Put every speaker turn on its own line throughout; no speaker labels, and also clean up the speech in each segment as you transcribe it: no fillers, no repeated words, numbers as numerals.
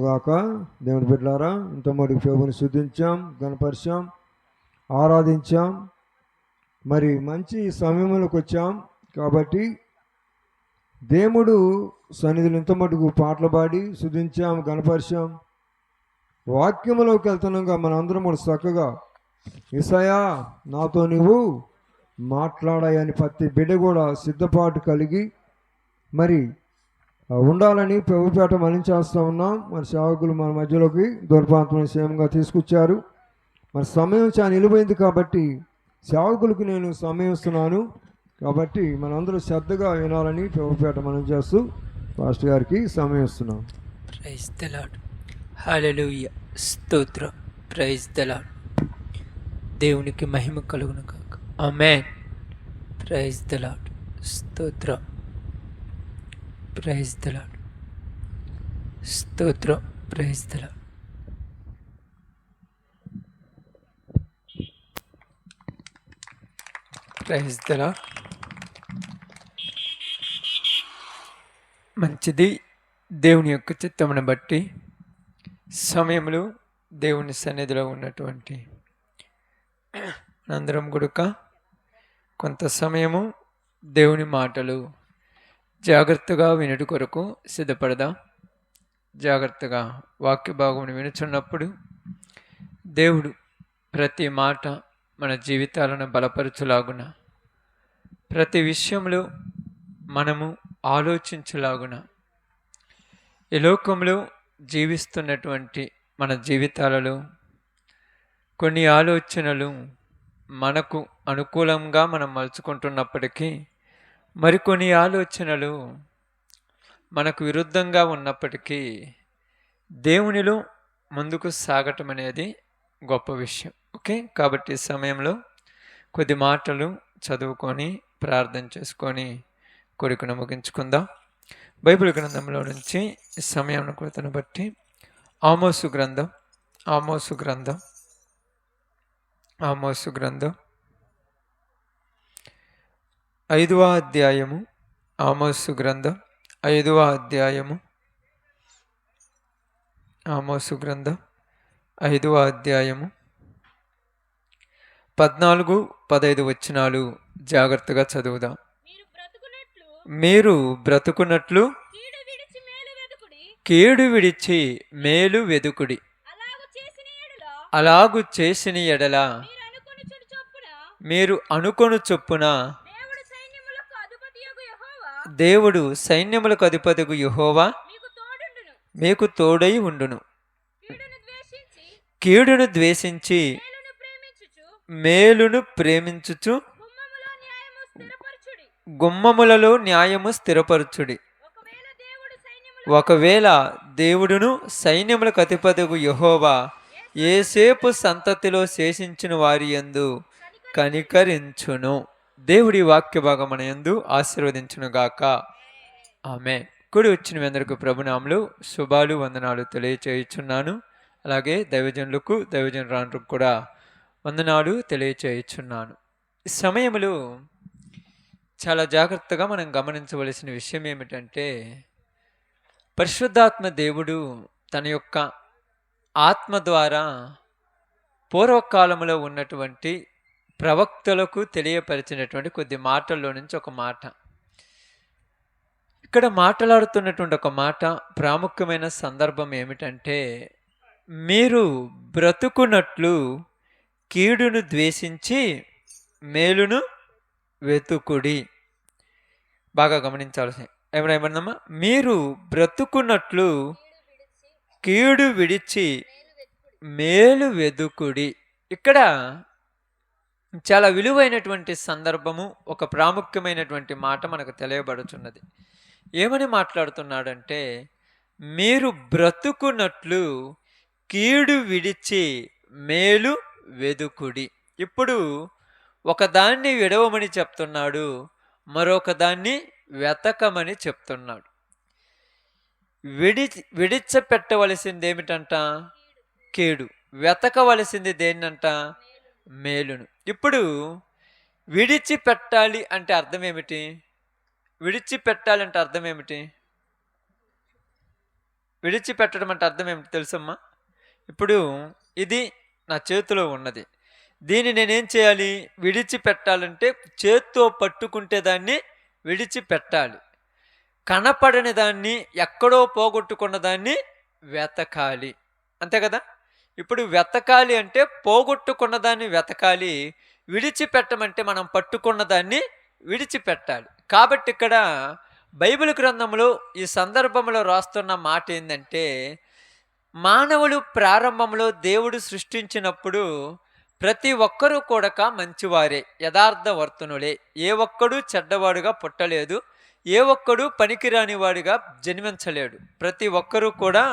గాక. దేవుని బిడ్డలారా, ఇంతమటుకు ప్రభుని స్తుతించాం, గణపరిచాం, ఆరాధించాం. మరి మంచి సమయంలోకి వచ్చాం కాబట్టి దేవుడు సన్నిధిలో ఇంతమటుకు పాటలు పాడి స్తుతించాం, గణపరిచాం. వాక్యంలోకి వెళ్తున్నాగా మనందరం కూడా చక్కగా యేసయ్యా నాతో నువ్వు మాట్లాడాయని ప్రతి బిడ్డ కూడా సిద్ధపాటు కలిగి మరి ఉండాలని ప్రభుపేట మనం చేస్తూ ఉన్నాం. మరి సేవకులు మన మధ్యలోకి దూరప్రాంతం క్షేమంగా తీసుకొచ్చారు. మరి సమయం చాలా నిలువైంది కాబట్టి సేవకులకు నేను సమయం ఇస్తున్నాను కాబట్టి మనందరూ శ్రద్ధగా వినాలని ప్రభుపేట మనం చేస్తూ పాస్టర్ గారికి సమయం ఇస్తున్నాం.
Praise the lord. హల్లెలూయా, స్తోత్రం. Praise the lord. దేవునికి మహిమ కలుగును కాక. ఆమేన్. Praise the lord. స్తోత్రం. Praise the lord. స్తోత్రం. Praise the lord. Praise the lord. మంచిది. దేవుని యొక్క చిత్తమును బట్టి సమయంలో దేవుని సన్నిధిలో ఉన్నటువంటి అందరం గుడుక కొంత సమయము దేవుని మాటలు జాగ్రత్తగా వినుట కొరకు సిద్ధపడదాం. జాగ్రత్తగా వాక్య భాగమును వినుచున్నప్పుడు దేవుడు ప్రతి మాట మన జీవితాలను బలపరచులాగున, ప్రతి విషయంలో మనము ఆలోచించులాగున, ఈ లోకంలో జీవిస్తున్నటువంటి మన జీవితాలలో కొన్ని ఆలోచనలు మనకు అనుకూలంగా మనం మలుచుకుంటున్నప్పటికీ మరికొన్ని ఆలోచనలు మనకు విరుద్ధంగా ఉన్నప్పటికీ దేవునిలో ముందుకు సాగటం అనేది గొప్ప విషయం. ఓకే, కాబట్టి ఈ సమయంలో కొద్ది మాటలు చదువుకొని ప్రార్థన చేసుకొని కోరికను ముగించుకుందాం. బైబిల్ గ్రంథంలో నుంచి ఈ సమయం కొరతను బట్టి ఆమోసు గ్రంథం 5వ అధ్యాయము. ఆమోసు గ్రంథం 5వ అధ్యాయము. 14-15 వచనాలు జాగ్రత్తగా చదువుదాం. మీరు బ్రతుకున్నట్లు కీడు విడిచి మేలు వెదుకుడి. అలాగు చేసిన ఎడల మీరు అనుకొను చొప్పున దేవుడు సైన్యములకు అధిపతియగు యెహోవా మీకు తోడై ఉండును. కీడును ద్వేషించి మేలును ప్రేమించుచు గుమ్మములలో న్యాయము స్థిరపరచుడి. ఒకవేళ దేవుడును సైన్యములకు అధిపతియగు యెహోవా యోసేపు సంతతిలో శేషించిన వారి యందు కనికరించును. దేవుడి వాక్య భాగం మన యందు ఆశీర్వదించునుగాక. ఆమేన్. కూడి వచ్చిన అందరికీ ప్రభునామములు, శుభాలు, వందనాలు తెలియచేయుచున్నాను. అలాగే దైవజనులకు దైవజనురాండ్రకు కూడా వందనాలు తెలియచేయుచున్నాను. ఈ సమయంలో చాలా జాగ్రత్తగా మనం గమనించవలసిన విషయం ఏమిటంటే, పరిశుద్ధాత్మ దేవుడు తన యొక్క ఆత్మ ద్వారా పూర్వకాలంలో ఉన్నటువంటి ప్రవక్తలకు తెలియపరిచినటువంటి కొద్ది మాటల్లో నుంచి ఒక మాట, ఇక్కడ మాట్లాడుతున్నటువంటి ఒక మాట, ప్రాముఖ్యమైన సందర్భం ఏమిటంటే, మీరు బ్రతుకున్నట్లు కీడును ద్వేషించి మేలును వెతుకుడి. బాగా గమనించాల్సి ఏమన్నా, మీరు బ్రతుకున్నట్లు కీడు విడిచి మేలు వెదుకుడి. ఇక్కడ చాలా విలువైనటువంటి సందర్భము, ఒక ప్రాముఖ్యమైనటువంటి మాట మనకు తెలియబడుచున్నది. ఏమని మాట్లాడుతున్నాడంటే, మీరు బ్రతుకున్నట్లు కీడు విడిచి మేలు వెదుకుడి. ఇప్పుడు ఒకదాన్ని విడవమని చెప్తున్నాడు, మరొక దాన్ని వెతకమని చెప్తున్నాడు. విడిచిపెట్టవలసింది ఏమిటంట? కీడు. వెతకవలసింది దేన్నంట? మేలును. ఇప్పుడు విడిచిపెట్టాలి అంటే అర్థం ఏమిటి? విడిచిపెట్టాలంటే అర్థం ఏమిటి? విడిచిపెట్టడం అంటే అర్థం ఏమిటి తెలుసమ్మా? ఇప్పుడు ఇది నా చేతిలో ఉన్నది. దీన్ని నేనేం చేయాలి? విడిచిపెట్టాలంటే చేత్తో పట్టుకుంటే దాన్ని విడిచిపెట్టాలి. కనపడని దాన్ని, ఎక్కడో పోగొట్టుకున్న దాన్ని వెతకాలి. అంతే కదా! ఇప్పుడు వెతకాలి అంటే పోగొట్టుకున్న దాన్ని వెతకాలి. విడిచిపెట్టమంటే మనం పట్టుకున్న దాన్ని విడిచిపెట్టాలి. కాబట్టి ఇక్కడ బైబిల్ గ్రంథంలో ఈ సందర్భంలో రాస్తున్న మాట ఏందంటే, మానవులు ప్రారంభంలో దేవుడు సృష్టించినప్పుడు ప్రతి ఒక్కరూ కూడక మంచివారే, యథార్థవర్తనులే. ఏ ఒక్కడు చెడ్డవాడుగా పుట్టలేదు. ఏ ఒక్కడు పనికిరాని వాడిగా జన్మించలేడు. ప్రతి ఒక్కరూ కూడా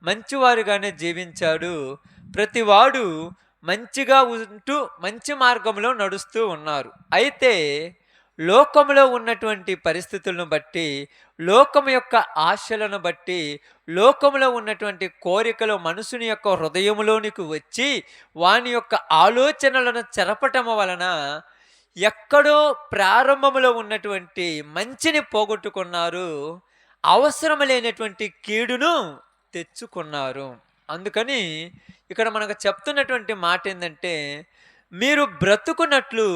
మంచివారుగానే జీవించాడు. ప్రతివాడు మంచిగా ఉంటూ మంచి మార్గంలో నడుస్తూ ఉన్నారు. అయితే లోకంలో ఉన్నటువంటి పరిస్థితులను బట్టి, లోకం యొక్క ఆశలను బట్టి, లోకంలో ఉన్నటువంటి కోరికలు మనుషుని యొక్క హృదయంలోనికి వచ్చి వాని యొక్క ఆలోచనలను చెరపటం వలన ఎక్కడో ప్రారంభంలో ఉన్నటువంటి మంచిని పోగొట్టుకున్నారు. అవసరం లేనటువంటి కీడును తెచ్చుకున్నారు. అందుకని ఇక్కడ మనకు చెప్తున్నటువంటి మాట ఏంటంటే, మీరు బ్రతుకున్నట్లు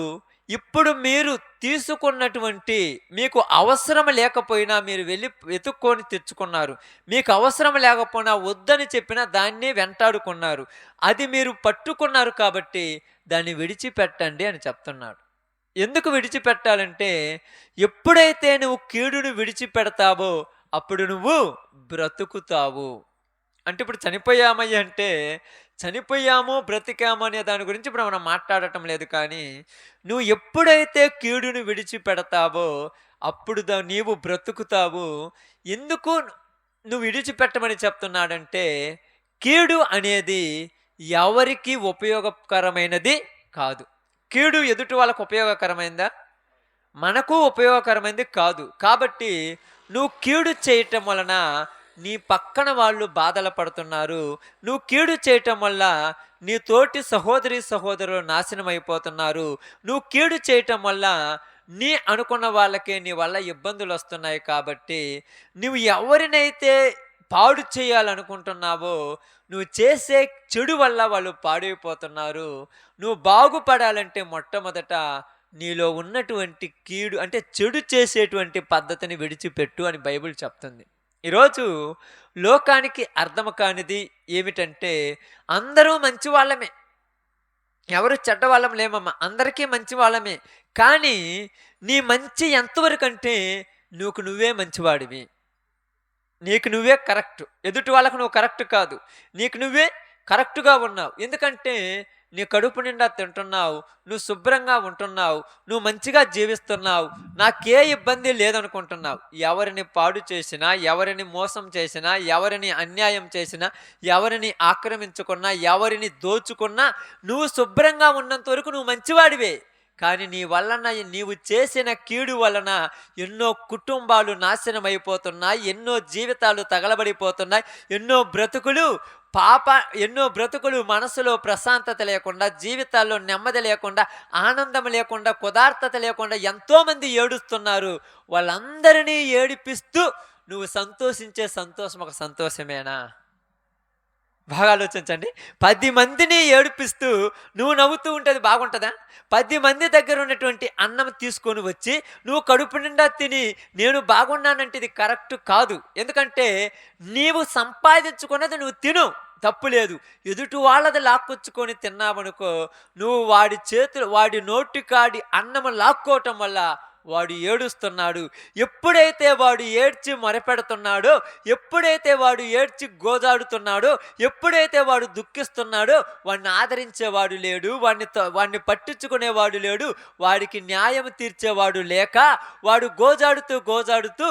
ఇప్పుడు మీరు తీసుకున్నటువంటి, మీకు అవసరం లేకపోయినా మీరు వెళ్ళి వెతుక్కొని తెచ్చుకున్నారు. మీకు అవసరం లేకపోయినా వద్దని చెప్పినా దాన్ని వెంటాడుకున్నారు. అది మీరు పట్టుకున్నారు కాబట్టి దాన్ని విడిచిపెట్టండి అని చెప్తున్నాడు. ఎందుకు విడిచిపెట్టాలంటే, ఎప్పుడైతే నువ్వు కీడును విడిచిపెడతావో అప్పుడు నువ్వు బ్రతుకుతావు. అంటే ఇప్పుడు చనిపోయామయ్య అంటే చనిపోయాము బ్రతికాము అనే దాని గురించి ఇప్పుడు మనం మాట్లాడటం లేదు. కానీ నువ్వు ఎప్పుడైతే కీడును విడిచిపెడతావో అప్పుడు నీవు బ్రతుకుతావు. ఎందుకు నువ్వు విడిచిపెట్టమని చెప్తున్నాడంటే, కీడు అనేది ఎవరికి ఉపయోగకరమైనది కాదు. కీడు ఎదుటి వాళ్ళకు ఉపయోగకరమైందా? మనకు ఉపయోగకరమైంది కాదు. కాబట్టి నువ్వు కీడు చేయటం వలన నీ పక్కన వాళ్ళు బాధలు పడుతున్నారు. నువ్వు కీడు చేయటం వల్ల నీ తోటి సహోదరి సహోదరులు నాశనం అయిపోతున్నారు. నువ్వు కీడు చేయటం వల్ల నీ అనుకున్న వాళ్ళకే నీ వల్ల ఇబ్బందులు వస్తున్నాయి. కాబట్టి నువ్వు ఎవరినైతే పాడు చేయాలనుకుంటున్నావో, నువ్వు చేసే చెడు వల్ల వాళ్ళు పాడైపోతున్నారు. నువ్వు బాగుపడాలంటే మొట్టమొదట నీలో ఉన్నటువంటి కీడు అంటే చెడు చేసేటువంటి పద్ధతిని విడిచిపెట్టు అని బైబిల్ చెప్తుంది. ఈరోజు లోకానికి అర్థం కానిది ఏమిటంటే, అందరూ మంచి వాళ్ళమే, ఎవరు చెడ్డ వాళ్ళం లేమమ్మా, అందరికీ మంచి వాళ్ళమే. కానీ నీ మంచి ఎంతవరకు అంటే నువ్వే మంచివాడివి, నీకు నువ్వే కరెక్ట్, ఎదుటి వాళ్ళకు నువ్వు కరెక్ట్ కాదు, నీకు నువ్వే కరెక్ట్గా ఉన్నావు. ఎందుకంటే నీ కడుపు నిండా తింటున్నావు, నువ్వు శుభ్రంగా ఉంటున్నావు, నువ్వు మంచిగా జీవిస్తున్నావు, నాకే ఇబ్బంది లేదనుకుంటున్నావు. ఎవరిని పాడు చేసినా, ఎవరిని మోసం చేసినా, ఎవరిని అన్యాయం చేసినా, ఎవరిని ఆక్రమించుకున్నా, ఎవరిని దోచుకున్నా నువ్వు శుభ్రంగా ఉన్నంత వరకు నువ్వు మంచివాడివే. కానీ నీ వలన, నీవు చేసిన కీడు వలన ఎన్నో కుటుంబాలు నాశనం అయిపోతున్నాయి, ఎన్నో జీవితాలు తగలబడిపోతున్నాయి, ఎన్నో బ్రతుకులు మనసులో ప్రశాంతత లేకుండా, జీవితాల్లో నెమ్మది లేకుండా, ఆనందం లేకుండా, కుదార్తత లేకుండా ఎంతోమంది ఏడుస్తున్నారు. వాళ్ళందరినీ ఏడిపిస్తూ నువ్వు సంతోషించే సంతోషం ఒక సంతోషమేనా? బాగా ఆలోచించండి. 10 మందిని ఏడిపిస్తూ నువ్వు నవ్వుతూ ఉంటే బాగుంటుందా? 10 మంది దగ్గర ఉన్నటువంటి అన్నం తీసుకొని వచ్చి నువ్వు కడుపు నిండా తిని నేను బాగున్నానంటే ఇది కరెక్ట్ కాదు. ఎందుకంటే నీవు సంపాదించుకున్నది నువ్వు తిను, తప్పు లేదు. ఎదుటి వాళ్ళది లాక్కొచ్చుకొని తిన్నావనుకో, నువ్వు వాడి నోటికాడి అన్నము లాక్కోవటం వల్ల వాడు ఏడుస్తున్నాడు. ఎప్పుడైతే వాడు ఏడ్చి మొరపెడుతున్నాడో, ఎప్పుడైతే వాడు ఏడ్చి గోజాడుతున్నాడో, ఎప్పుడైతే వాడు దుఃఖిస్తున్నాడో వాడిని ఆదరించేవాడు లేడు, వాడిని పట్టించుకునేవాడు లేడు, వాడికి న్యాయం తీర్చేవాడు లేక వాడు గోజాడుతూ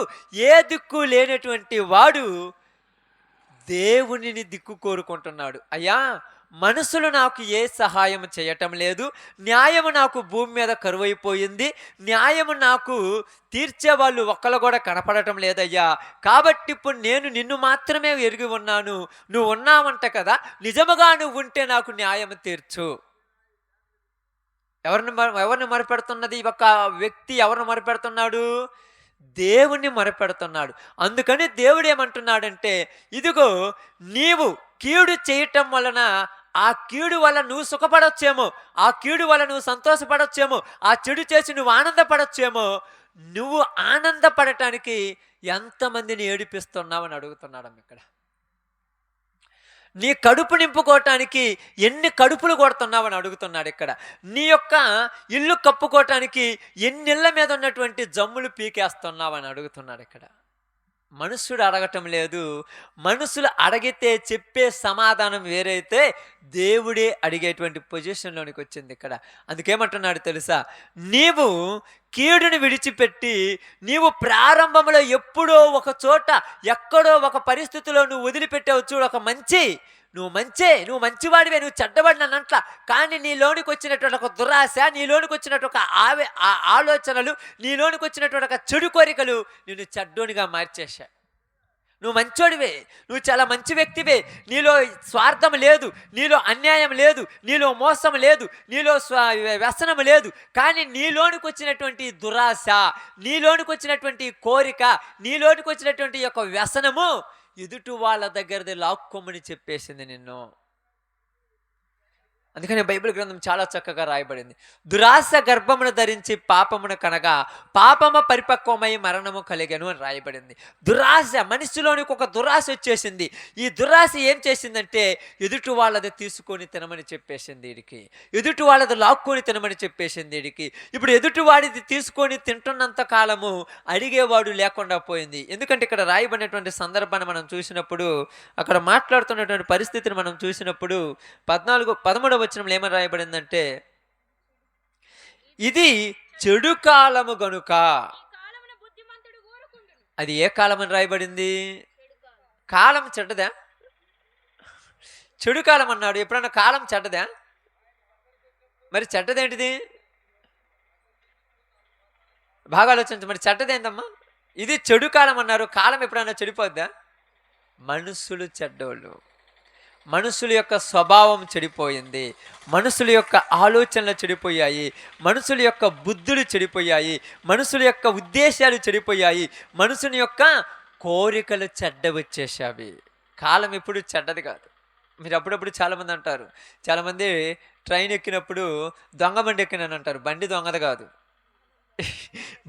ఏ దిక్కు లేనటువంటి వాడు దేవునిని దిక్కు కోరుకుంటున్నాడు. అయ్యా, మనుషులు నాకు ఏ సహాయం చేయటం లేదు, న్యాయము నాకు భూమి మీద కరువైపోయింది, న్యాయము నాకు తీర్చేవాళ్ళు ఒక్కళ్ళు కూడా కనపడటం లేదయ్యా. కాబట్టి ఇప్పుడు నేను నిన్ను మాత్రమే ఎరిగి ఉన్నాను, నువ్వు ఉన్నావంట కదా, నిజముగా నువ్వు ఉంటే నాకు న్యాయం తీర్చు. ఎవరిని మొరపెడుతున్నది? ఒక వ్యక్తి ఎవరిని మొరపెడుతున్నాడు? దేవుణ్ణి మొరపెడుతున్నాడు. అందుకని దేవుడు ఏమంటున్నాడంటే, ఇదిగో నీవు కీడు చేయటం వలన ఆ కీడు వల్ల నువ్వు సుఖపడొచ్చేమో, ఆ కీడు వల్ల నువ్వు సంతోషపడొచ్చేమో, ఆ చెడు చేసి నువ్వు ఆనందపడొచ్చేమో, నువ్వు ఆనందపడటానికి ఎంతమందిని ఏడిపిస్తున్నావని అడుగుతున్నాడు ఇక్కడ. నీ కడుపు నింపుకోవటానికి ఎన్ని కడుపులు కొడుతున్నావని అడుగుతున్నాడు ఇక్కడ. నీ యొక్క ఇల్లు కప్పుకోవటానికి ఎన్నిళ్ళ మీద ఉన్నటువంటి జమ్ములు పీకేస్తున్నావని అడుగుతున్నాడు ఇక్కడ. మనుషుడు అడగటం లేదు. మనుషులు అడిగితే చెప్పే సమాధానం వేరైతే దేవుడే అడిగేటువంటి పొజిషన్లోనికి వచ్చింది ఇక్కడ. అందుకేమంటున్నాడు తెలుసా, నీవు కీడుని విడిచిపెట్టి నీవు ప్రారంభంలో ఎప్పుడో ఒక చోట ఎక్కడో ఒక పరిస్థితిలో నువ్వు వదిలిపెట్టావు చూడు, ఒక నువ్వు మంచివాడివే, నువ్వు చెడ్డబడినంట్ల. కానీ నీలోనికి వచ్చినటువంటి ఒక దురాశ, నీలోనికి వచ్చినట్టు ఒక ఆలోచనలు, నీలోనికి వచ్చినటువంటి ఒక చెడు కోరికలు నిన్ను చెడ్డోనిగా మార్చేశా. నువ్వు మంచోడివే, నువ్వు చాలా మంచి వ్యక్తివే, నీలో స్వార్థం లేదు, నీలో అన్యాయం లేదు, నీలో మోసం లేదు, నీలో వ్యసనం లేదు. కానీ నీలోనికి వచ్చినటువంటి దురాశ, నీలోనికి వచ్చినటువంటి కోరిక, నీలోనికి వచ్చినటువంటి యొక్క వ్యసనము ఎదుటి వాళ్ళ దగ్గరది లాక్కోమని చెప్పేసింది నిన్ను. అందుకని బైబిల్ గ్రంథం చాలా చక్కగా రాయబడింది. దురాశ గర్భమును ధరించి పాపమును కనగా పాపము పరిపక్వమై మరణము కలిగెను అని రాయబడింది. దురాశ, మనిషిలోనికి ఒక దురాశ వచ్చేసింది. ఈ దురాశ ఏం చేసిందంటే ఎదుటి వాళ్ళది తీసుకొని తినమని చెప్పేసింది వీడికి, ఎదుటి వాళ్ళది లాక్కొని తినమని చెప్పేసింది వీడికి. ఇప్పుడు ఎదుటి వాడిది తీసుకొని తింటున్నంత కాలము అడిగేవాడు లేకుండా పోయింది. ఎందుకంటే ఇక్కడ రాయబడినటువంటి సందర్భాన్ని మనం చూసినప్పుడు, అక్కడ మాట్లాడుతున్నటువంటి పరిస్థితిని మనం చూసినప్పుడు 13వ వచనంలో ఏమని రాయబడిందంటే, ఇది చెడు కాలము గనుక. అది ఏ కాలం అని రాయబడింది? కాలం చెడ్డదా? చెడు కాలం అన్నాడు. ఎప్పుడన్నా కాలం చెడ్డదా? మరి చెడ్డదేంటిది? బాగా ఆలోచించు. మరి చెడ్డదేందమ్మా? ఇది చెడు కాలం అన్నారు. కాలం ఎప్పుడన్నా చెడిపోద్దా? మనుషులు చెడ్డోళ్ళు, మనుషుల యొక్క స్వభావం చెడిపోయింది, మనుషుల యొక్క ఆలోచనలు చెడిపోయాయి, మనుషుల యొక్క బుద్ధులు చెడిపోయాయి, మనుషుల యొక్క ఉద్దేశాలు చెడిపోయాయి, మనుషుని యొక్క కోరికలు చెడ్డ వచ్చేసావి. కాలం ఎప్పుడు చెడ్డది కాదు. మీరు అప్పుడప్పుడు చాలామంది అంటారు, చాలామంది ట్రైన్ ఎక్కినప్పుడు దొంగ బండి ఎక్కినాను అంటారు. బండి దొంగది కాదు,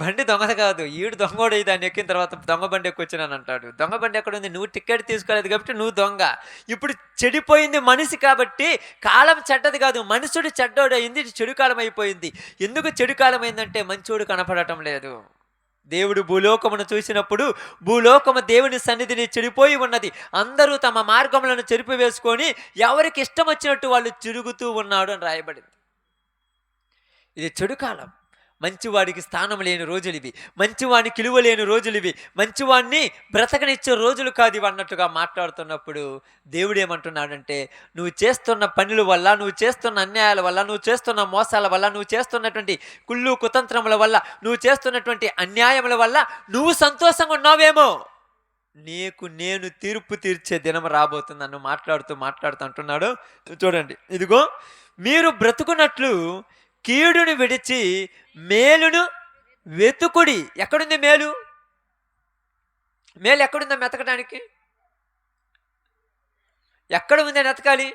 బండి దొంగది కాదు. ఈడు దొంగోడు దాన్ని ఎక్కిన తర్వాత దొంగ బండి ఎక్కొచ్చినాను అంటాడు. దొంగ బండి ఎక్కడ ఉంది? నువ్వు టికెట్ తీసుకోలేదు కాబట్టి నువ్వు దొంగ. ఇప్పుడు చెడిపోయింది మనిషి కాబట్టి కాలం చెడ్డది కాదు, మనుషుడు చెడ్డోడు అయింది, చెడు కాలం అయిపోయింది. ఎందుకు చెడు కాలం అయిందంటే మంచోడు కనపడటం లేదు. దేవుడు భూలోకమును చూసినప్పుడు భూలోకము దేవుని సన్నిధిని చెడిపోయి ఉన్నది. అందరూ తమ మార్గములను చెరిపివేసుకొని ఎవరికి ఇష్టం వచ్చినట్టు వాళ్ళు తిరుగుతూ ఉన్నాడు అని రాయబడింది. ఇది చెడు కాలం. మంచివాడికి స్థానం లేని రోజులు ఇవి, మంచివాడిని కిలువ లేని రోజులు ఇవి, మంచివాడిని బ్రతకనిచ్చే రోజులు కాదు ఇవి అన్నట్టుగా మాట్లాడుతున్నప్పుడు దేవుడు ఏమంటున్నాడంటే, నువ్వు చేస్తున్న పనుల వల్ల, నువ్వు చేస్తున్న అన్యాయాల వల్ల, నువ్వు చేస్తున్న మోసాల వల్ల, నువ్వు చేస్తున్నటువంటి కుళ్ళు కుతంత్రముల వల్ల, నువ్వు చేస్తున్నటువంటి అన్యాయముల వల్ల నువ్వు సంతోషంగా ఉన్నావేమో, నీకు నేను తీర్పు తీర్చే దినం రాబోతుంది అని మాట్లాడుతూ అంటున్నాడు. చూడండి, ఇదిగో మీరు బ్రతుకున్నట్లు కీడును విడిచి మేలును వెతుకుడి. ఎక్కడుంది మేలు? మేలు ఎక్కడుందా వెతకడానికి? ఎక్కడ ఉంది అని ఎతకాలి?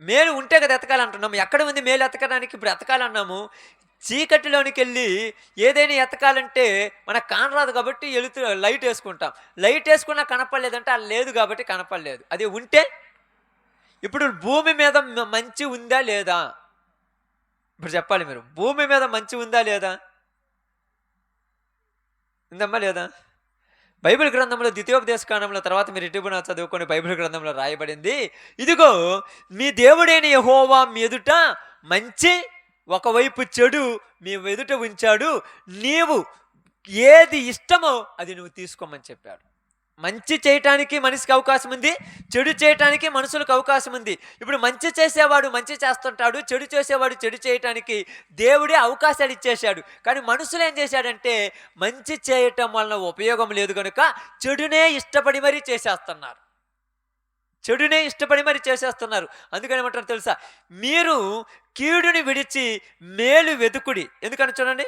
మేలు ఉంటే కదా ఎతకాలంటున్నాము. ఎక్కడ ఉంది మేలు ఎతకడానికి? ఇప్పుడు ఎతకాలన్నాము. చీకటిలోనికి వెళ్ళి ఏదైనా ఎతకాలంటే మనకు కానరాదు కాబట్టి లైట్ వేసుకుంటాం. లైట్ వేసుకున్నా కనపడలేదంటే అది లేదు కాబట్టి కనపడలేదు. అది ఉంటే, ఇప్పుడు భూమి మీద మంచి ఉందా లేదా? ఇప్పుడు చెప్పాలి మీరు, భూమి మీద మంచి ఉందా లేదా? ఉందమ్మా లేదా? బైబిల్ గ్రంథంలో ద్వితీయోపదేశకాండంలో తర్వాత మీరు ఇటుబున చదువుకొని బైబిల్ గ్రంథంలో రాయబడింది, ఇదిగో మీ దేవుడైన యెహోవా మీ ఎదుట మంచి, ఒకవైపు చెడు మీ ఎదుట ఉంచాడు, నీవు ఏది ఇష్టమో అది నువ్వు తీసుకోమని చెప్పాడు. మంచి చేయటానికి మనిషికి అవకాశం ఉంది, చెడు చేయటానికి మనుషులకు అవకాశం ఉంది. ఇప్పుడు మంచి చేసేవాడు మంచి చేస్తుంటాడు, చెడు చేసేవాడు చెడు చేయటానికి దేవుడే అవకాశాలు ఇచ్చేశాడు. కానీ మనుషులు ఏం చేశాడంటే, మంచి చేయటం వలన ఉపయోగం లేదు కనుక చెడునే ఇష్టపడి మరీ చేసేస్తున్నారు, చెడునే ఇష్టపడి మరి చేసేస్తున్నారు. అందుకని ఏమంటారు తెలుసా, మీరు కీడుని విడిచి మేలు వెతుకుడి. ఎందుకని చూడండి,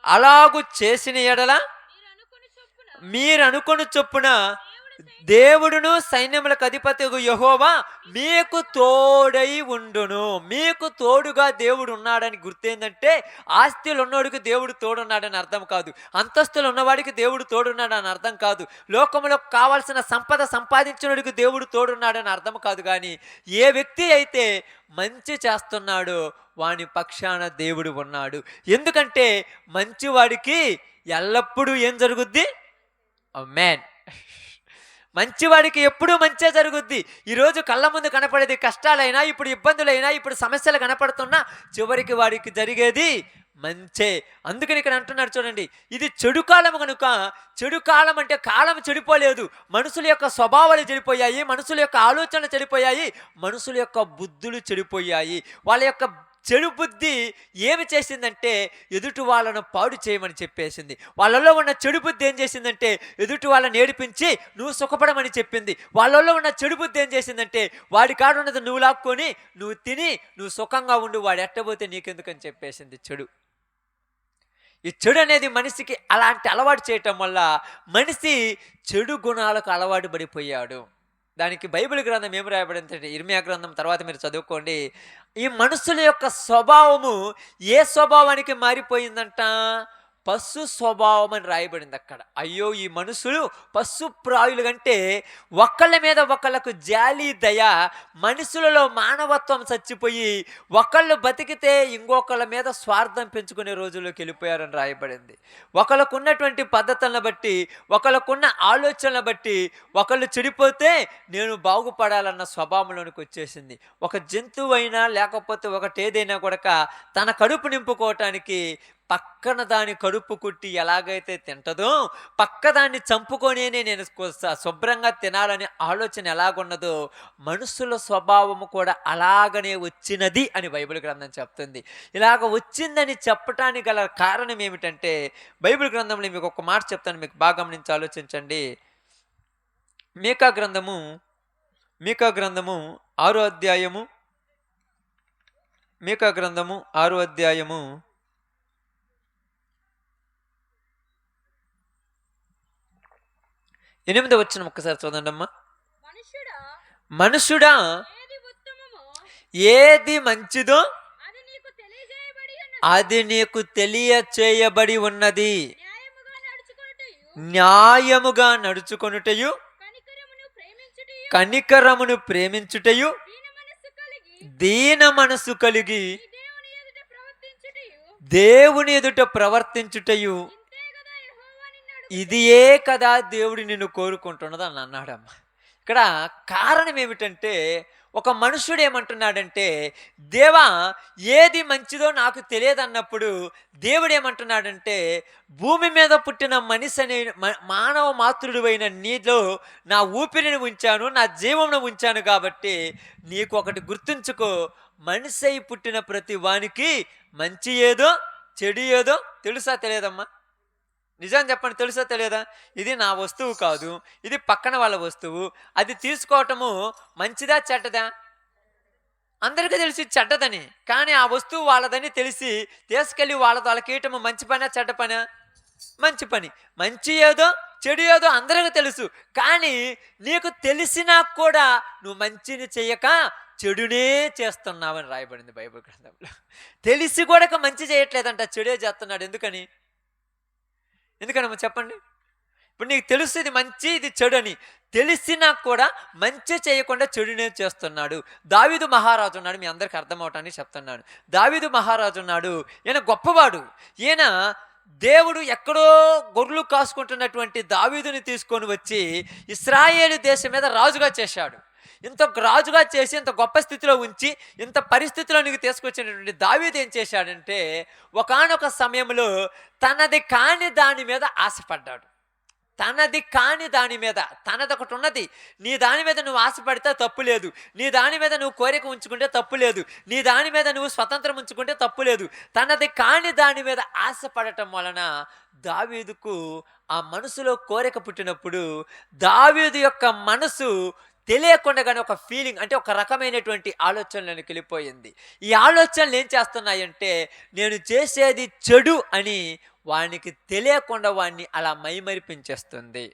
అలాగు చేసిన ఎడల మీరు అనుకుని చొప్పున దేవుడును సైన్యములకు అధిపతియగు యెహోవా మీకు తోడై ఉండును. మీకు తోడుగా దేవుడు ఉన్నాడని గుర్తేందంటే ఆస్తులు ఉన్నవాడికి దేవుడు తోడున్నాడని అర్థం కాదు, అంతస్తులు ఉన్నవాడికి దేవుడు తోడున్నాడని అర్థం కాదు, లోకంలో కావాల్సిన సంపద సంపాదించినోడికి దేవుడు తోడున్నాడని అర్థం కాదు. కానీ ఏ వ్యక్తి అయితే మంచి చేస్తున్నాడో వాని పక్షాన దేవుడు ఉన్నాడు. ఎందుకంటే మంచివాడికి ఎల్లప్పుడూ ఏం జరుగుద్ది? ఆమేన్. మంచివాడికి ఎప్పుడూ మంచే జరుగుద్ది. ఈరోజు కళ్ళ ముందు కనపడేది కష్టాలైనా, ఇప్పుడు ఇబ్బందులైనా, ఇప్పుడు సమస్యలు కనపడుతున్నా చివరికి వాడికి జరిగేది మంచే. అందుకని ఇక్కడ అంటున్నాడు చూడండి, ఇది చెడు కాలం కనుక. చెడు కాలం అంటే కాలం చెడిపోలేదు, మనుషుల యొక్క స్వభావాలు చెడిపోయాయి, మనుషుల యొక్క ఆలోచనలు చెడిపోయాయి, మనుషుల యొక్క బుద్ధులు చెడిపోయాయి. వాళ్ళ యొక్క చెడు బుద్ధి ఏమి చేసిందంటే ఎదుటి వాళ్ళను పాడు చేయమని చెప్పేసింది. వాళ్ళలో ఉన్న చెడు బుద్ధి ఏం చేసిందంటే ఎదుటి వాళ్ళని ఏడిపించి నువ్వు సుఖపడమని చెప్పింది. వాళ్ళలో ఉన్న చెడు బుద్ధి ఏం చేసిందంటే వాడి కాడ ఉన్నది నువ్వు లాక్కొని నువ్వు తిని నువ్వు సుఖంగా ఉండు, వాడు ఎట్టబోతే నీకెందుకని చెప్పేసింది చెడు. ఈ చెడు అనేది మనిషికి అలాంటి అలవాటు చేయటం వల్ల మనిషి చెడు గుణాలకు అలవాటు పడిపోయాడు. దానికి బైబిల్ గ్రంథం ఏమి రాయబడిందంటే ఇర్మియా గ్రంథం తర్వాత మీరు చదువుకోండి. ఈ మనుషుల యొక్క స్వభావము ఏ స్వభావానికి మారిపోయిందంట? పశు స్వభావం అని రాయబడింది అక్కడ. అయ్యో, ఈ మనుషులు పశు ప్రాయులు కంటే ఒకళ్ళ మీద ఒకళ్ళకు జాలి దయ, మనుషులలో మానవత్వం చచ్చిపోయి ఒకళ్ళు బతికితే ఇంకొకళ్ళ మీద స్వార్థం పెంచుకునే రోజుల్లోకి వెళ్ళిపోయారని రాయబడింది. ఒకళ్ళకు ఉన్నటువంటి పద్ధతులను బట్టి, ఒకళ్ళకున్న ఆలోచనలను బట్టి ఒకళ్ళు చెడిపోతే నేను బాగుపడాలన్న స్వభావంలోనికి వచ్చేసింది. ఒక జంతువు అయినా లేకపోతే ఒకటేదైనా కూడా తన కడుపు నింపుకోవటానికి పక్కన దాని కడుపు కుట్టి ఎలాగైతే తింటదో, పక్క దాన్ని చంపుకొనే నేను శుభ్రంగా తినాలనే ఆలోచన ఎలాగున్నదో మనుషుల స్వభావము కూడా అలాగనే వచ్చినది అని బైబిల్ గ్రంథం చెప్తుంది. ఇలాగ వచ్చిందని చెప్పటానికి గల కారణం ఏమిటంటే బైబిల్ గ్రంథంలో మీకు ఒక మాట చెప్తాను, మీకు బాగా గమనించి ఆలోచించండి. మీకా గ్రంథము 6వ అధ్యాయము, మీకా గ్రంథము 6వ అధ్యాయము 8వ వచనం ఒక్కసారి చూడండి అమ్మా. మనుషుడా, ఏది మంచిదో అది నీకు తెలియచేయబడి ఉన్నది, న్యాయముగా నడుచుకొనుటయు కనికరమును ప్రేమించుటయు దీన మనసు కలిగి దేవుని ఎదుట ప్రవర్తించుటయు ఇదియే కదా దేవుడు నిన్ను కోరుకుంటున్నది అని అన్నాడమ్మ. ఇక్కడ కారణం ఏమిటంటే ఒక మనుషుడు ఏమంటున్నాడంటే, దేవా ఏది మంచిదో నాకు తెలియదు అన్నప్పుడు దేవుడు ఏమంటున్నాడంటే, భూమి మీద పుట్టిన మనిషి అనే మానవ మాతృడువైన నీలో నా ఊపిరిని ఉంచాను, నా జీవంను ఉంచాను కాబట్టి నీకు ఒకటి గుర్తుంచుకో, మనిషి అయి పుట్టిన ప్రతి వానికి మంచి ఏదో చెడు ఏదో తెలుసా తెలియదమ్మా? నిజం చెప్పండి, తెలుసా తెలియదా? ఇది నా వస్తువు కాదు, ఇది పక్కన వాళ్ళ వస్తువు, అది తీసుకోవటము మంచిదా చెడ్డదా? అందరికీ తెలిసి చెడ్డదని, కానీ ఆ వస్తువు వాళ్ళదని తెలిసి తీసుకెళ్ళి వాళ్ళకి ఇవ్వటము మంచి పనా చెడ్డ పనా? మంచి పని. మంచి ఏదో చెడు ఏదో అందరికీ తెలుసు, కానీ నీకు తెలిసినా కూడా నువ్వు మంచిని చెయ్యక చెడునే చేస్తున్నావని రాయబడింది బైబిల్ గ్రంథంలో. తెలిసి కూడా మంచి చేయట్లేదంట, చెడే చేస్తున్నాడు. ఎందుకనమ్మా చెప్పండి? ఇప్పుడు నీకు తెలుసు ఇది మంచి ఇది చెడు అని, తెలిసినా కూడా మంచి చేయకుండా చెడునే చేస్తున్నాడు. దావీదు మహారాజు ఉన్నాడు, మీ అందరికి అర్థం అవటానికి చెప్తున్నాను. దావీదు మహారాజు ఉన్నాడు, ఈయన గొప్పవాడు. ఈయన దేవుడు ఎక్కడో గొర్రెలు కాసుకుంటున్నటువంటి దావీదుని తీసుకొని వచ్చి ఇశ్రాయేలు దేశం మీద రాజుగా చేశాడు. ఇంత రాజుగా చేసి ఇంత గొప్ప స్థితిలో ఉంచి ఇంత పరిస్థితిలోనికి తీసుకొచ్చినటువంటి దావీదు ఏం చేశాడంటే ఒకానొక సమయంలో తనది కాని దాని మీద ఆశపడ్డాడు. తనది కాని దాని మీద, తనది ఒకటి ఉన్నది, నీ దాని మీద నువ్వు ఆశపడితే తప్పు లేదు, నీ దాని మీద నువ్వు కోరిక ఉంచుకుంటే తప్పు లేదు, నీ దాని మీద నువ్వు స్వతంత్రం ఉంచుకుంటే తప్పు లేదు. తనది కాని దాని మీద ఆశపడటం వలన దావీదుకు ఆ మనసులో కోరిక పుట్టినప్పుడు దావీదు యొక్క మనసు తెలియకుండానే ఒక ఫీలింగ్, అంటే ఒక రకమైనటువంటి ఆలోచనలోకి వెళ్ళిపోయింది. ఈ ఆలోచనలు ఏం చేస్తున్నాయంటే నేను చేసేది చెడు అని వానికి తెలియకుండా వాడిని అలా మైమరిపించేస్తుంది.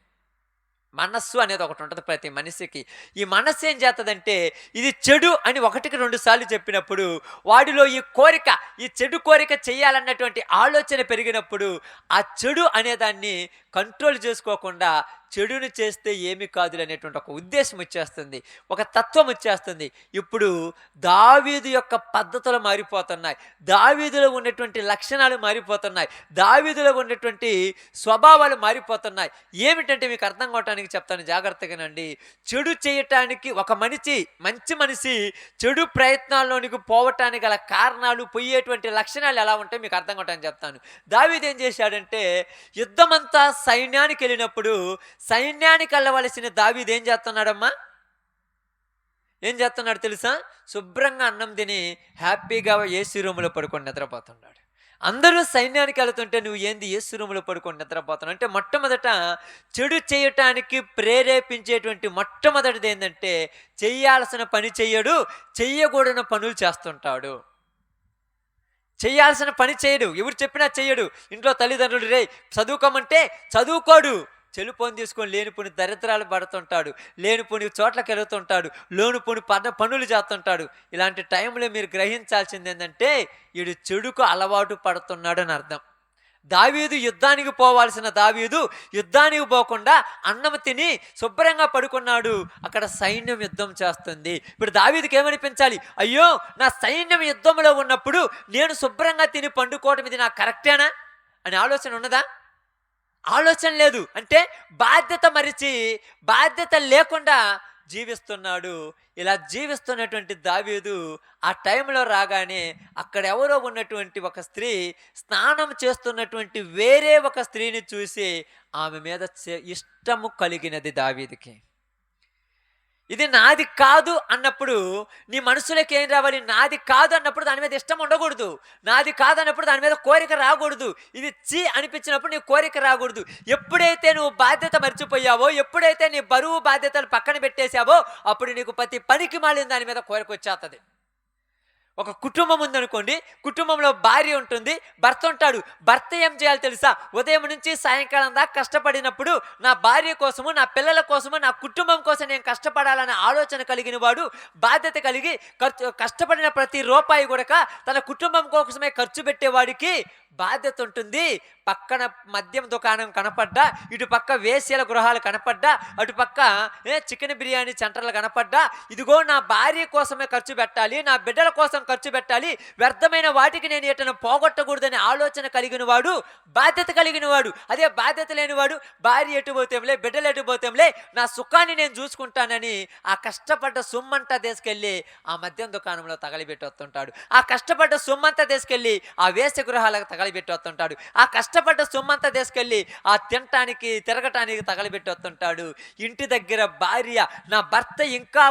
మనస్సు అనేది ఒకటి ఉంటుంది ప్రతి మనిషికి. ఈ మనస్సు ఏం చేస్తుందంటే ఇది చెడు అని 1-2 సార్లు చెప్పినప్పుడు వాడిలో ఈ కోరిక, ఈ చెడు కోరిక చేయాలన్నటువంటి ఆలోచన పెరిగినప్పుడు ఆ చెడు అనేదాన్ని కంట్రోల్ చేసుకోకుండా చెడుని చేస్తే ఏమి కాదు అనేటువంటి ఒక ఉద్దేశం వచ్చేస్తుంది, ఒక తత్వం వచ్చేస్తుంది. ఇప్పుడు దావీదు యొక్క పద్ధతులు మారిపోతున్నాయి, దావీదులో ఉన్నటువంటి లక్షణాలు మారిపోతున్నాయి, దావీదులో ఉన్నటువంటి స్వభావాలు మారిపోతున్నాయి. ఏమిటంటే మీకు అర్థం కావటానికి చెప్తాను జాగ్రత్తగానండి. చెడు చేయటానికి ఒక మంచి మనిషి చెడు ప్రయత్నాల్లోనికి పోవటానికి గల కారణాలు, పోయేటువంటి లక్షణాలు ఎలా ఉంటాయి మీకు అర్థం కావటానికి చెప్తాను. దావీదు ఏం చేశాడంటే యుద్ధమంతా సైన్యానికి వెళ్ళినప్పుడు సైన్యానికి వెళ్ళవలసిన దావీదు ఏం చేస్తున్నాడమ్మా, ఏం చేస్తున్నాడు తెలుసా? శుభ్రంగా అన్నం తిని హ్యాపీగా ఏసీ రూమ్లో పడుకొని నిద్రపోతున్నాడు. అందరూ సైన్యానికి వెళుతుంటే నువ్వు ఏంది ఏసీ రూమ్లో పడుకొని నిద్రపోతున్నావు అంటే మొట్టమొదట చెడు చేయటానికి ప్రేరేపించేటువంటి మొట్టమొదటిది ఏంటంటే చెయ్యాల్సిన పని చెయ్యడు, చెయ్యకూడని పనులు చేస్తుంటాడు. చేయాల్సిన పని చేయడు, ఎవరు చెప్పినా చెయ్యడు. ఇంట్లో తల్లిదండ్రులు రే చదువుకోమంటే చదువుకోడు, చెలుపోని తీసుకొని లేనిపోని దరిద్రాలు పడుతుంటాడు, లేనిపోని చోట్లకి వెళుతుంటాడు, లేనిపోని పనులు చేస్తుంటాడు. ఇలాంటి టైంలో మీరు గ్రహించాల్సింది ఏంటంటే వీడు చెడుకు అలవాటు పడుతున్నాడు అని అర్థం. దావీదు యుద్ధానికి పోవాల్సిన దావీదు యుద్ధానికి పోకుండా అన్నం తిని శుభ్రంగా పడుకున్నాడు. అక్కడ సైన్యం యుద్ధం చేస్తుంది. ఇప్పుడు దావీదుకి ఏమనిపించాలి? అయ్యో నా సైన్యం యుద్ధంలో ఉన్నప్పుడు నేను శుభ్రంగా తిని పండుకోవడం ఇది నాకు కరెక్టేనా అని ఆలోచన ఉన్నదా? ఆలోచన లేదు. అంటే బాధ్యత మరిచి బాధ్యత లేకుండా జీవిస్తున్నాడు. ఇలా జీవిస్తున్నటువంటి దావీదు ఆ టైంలో రాగానే అక్కడ ఎవరో ఉన్నటువంటి ఒక స్త్రీ స్నానం చేస్తున్నటువంటి వేరే ఒక స్త్రీని చూసి ఆమె మీద ఇష్టము కలిగినది దావీదుకి. ఇది నాది కాదు అన్నప్పుడు నీ మనసులోకి ఏం రావాలి? నాది కాదు అన్నప్పుడు దాని మీద ఇష్టం ఉండకూడదు, నాది కాదు అన్నప్పుడు దాని మీద కోరిక రాకూడదు, ఇది చీ అనిపించినప్పుడు నీ కోరిక రాకూడదు. ఎప్పుడైతే నువ్వు బాధ్యత మర్చిపోయావో, ఎప్పుడైతే నీ బరువు బాధ్యతలు పక్కన పెట్టేశావో అప్పుడు నీకు ప్రతి పనికి మాలిన దాని మీద కోరిక వచ్చేస్తుంది. ఒక కుటుంబం ఉందనుకోండి, కుటుంబంలో భార్య ఉంటుంది, భర్త ఉంటాడు. భర్త ఏం చేయాలి తెలుసా? ఉదయం నుంచి సాయంకాలం దాకా కష్టపడినప్పుడు నా భార్య కోసము, నా పిల్లల కోసము, నా కుటుంబం కోసం నేను కష్టపడాలనే ఆలోచన కలిగిన వాడు, బాధ్యత కలిగి కష్టపడిన ప్రతి రూపాయి కూడా తన కుటుంబం కోసమే ఖర్చు పెట్టేవాడికి బాధ్యత ఉంటుంది. పక్కన మద్యం దుకాణం కనపడ్డా, ఇటు పక్క వేశ్యల గృహాలు కనపడ్డా, అటు పక్క చికెన్ బిర్యానీ సెంటర్లు కనపడ్డా, ఇదిగో నా భార్య కోసమే ఖర్చు పెట్టాలి, నా బిడ్డల కోసం ఖర్చు పెట్టాలి, వ్యర్థమైన వాటికి నేను ఎటను పోగొట్టకూడదనే ఆలోచన కలిగిన వాడు బాధ్యత కలిగిన వాడు. అదే బాధ్యత లేనివాడు భార్య ఎటు పోతేంలే, బిడ్డలు ఎటు పోతేంలే, నా సుఖాన్ని నేను చూసుకుంటానని ఆ కష్టపడ్డ సొమ్మంతా తీసుకెళ్ళి ఆ మద్యం దుకాణంలో తగలిపెట్టి వస్తుంటాడు. ఆ కష్టపడ్డ సొమ్మంతా తీసుకెళ్ళి ఆ వేశ్య గృహాలకు తగలిపెట్టి వస్తుంటాడు. ఆ కష్టపడ్డ సొమ్మంతా తీసుకెళ్ళి ఆ తిరగటానికి తగలబెట్టి వస్తుంటాడు. ఇంటి దగ్గర భార్య నా భర్త ఇంకా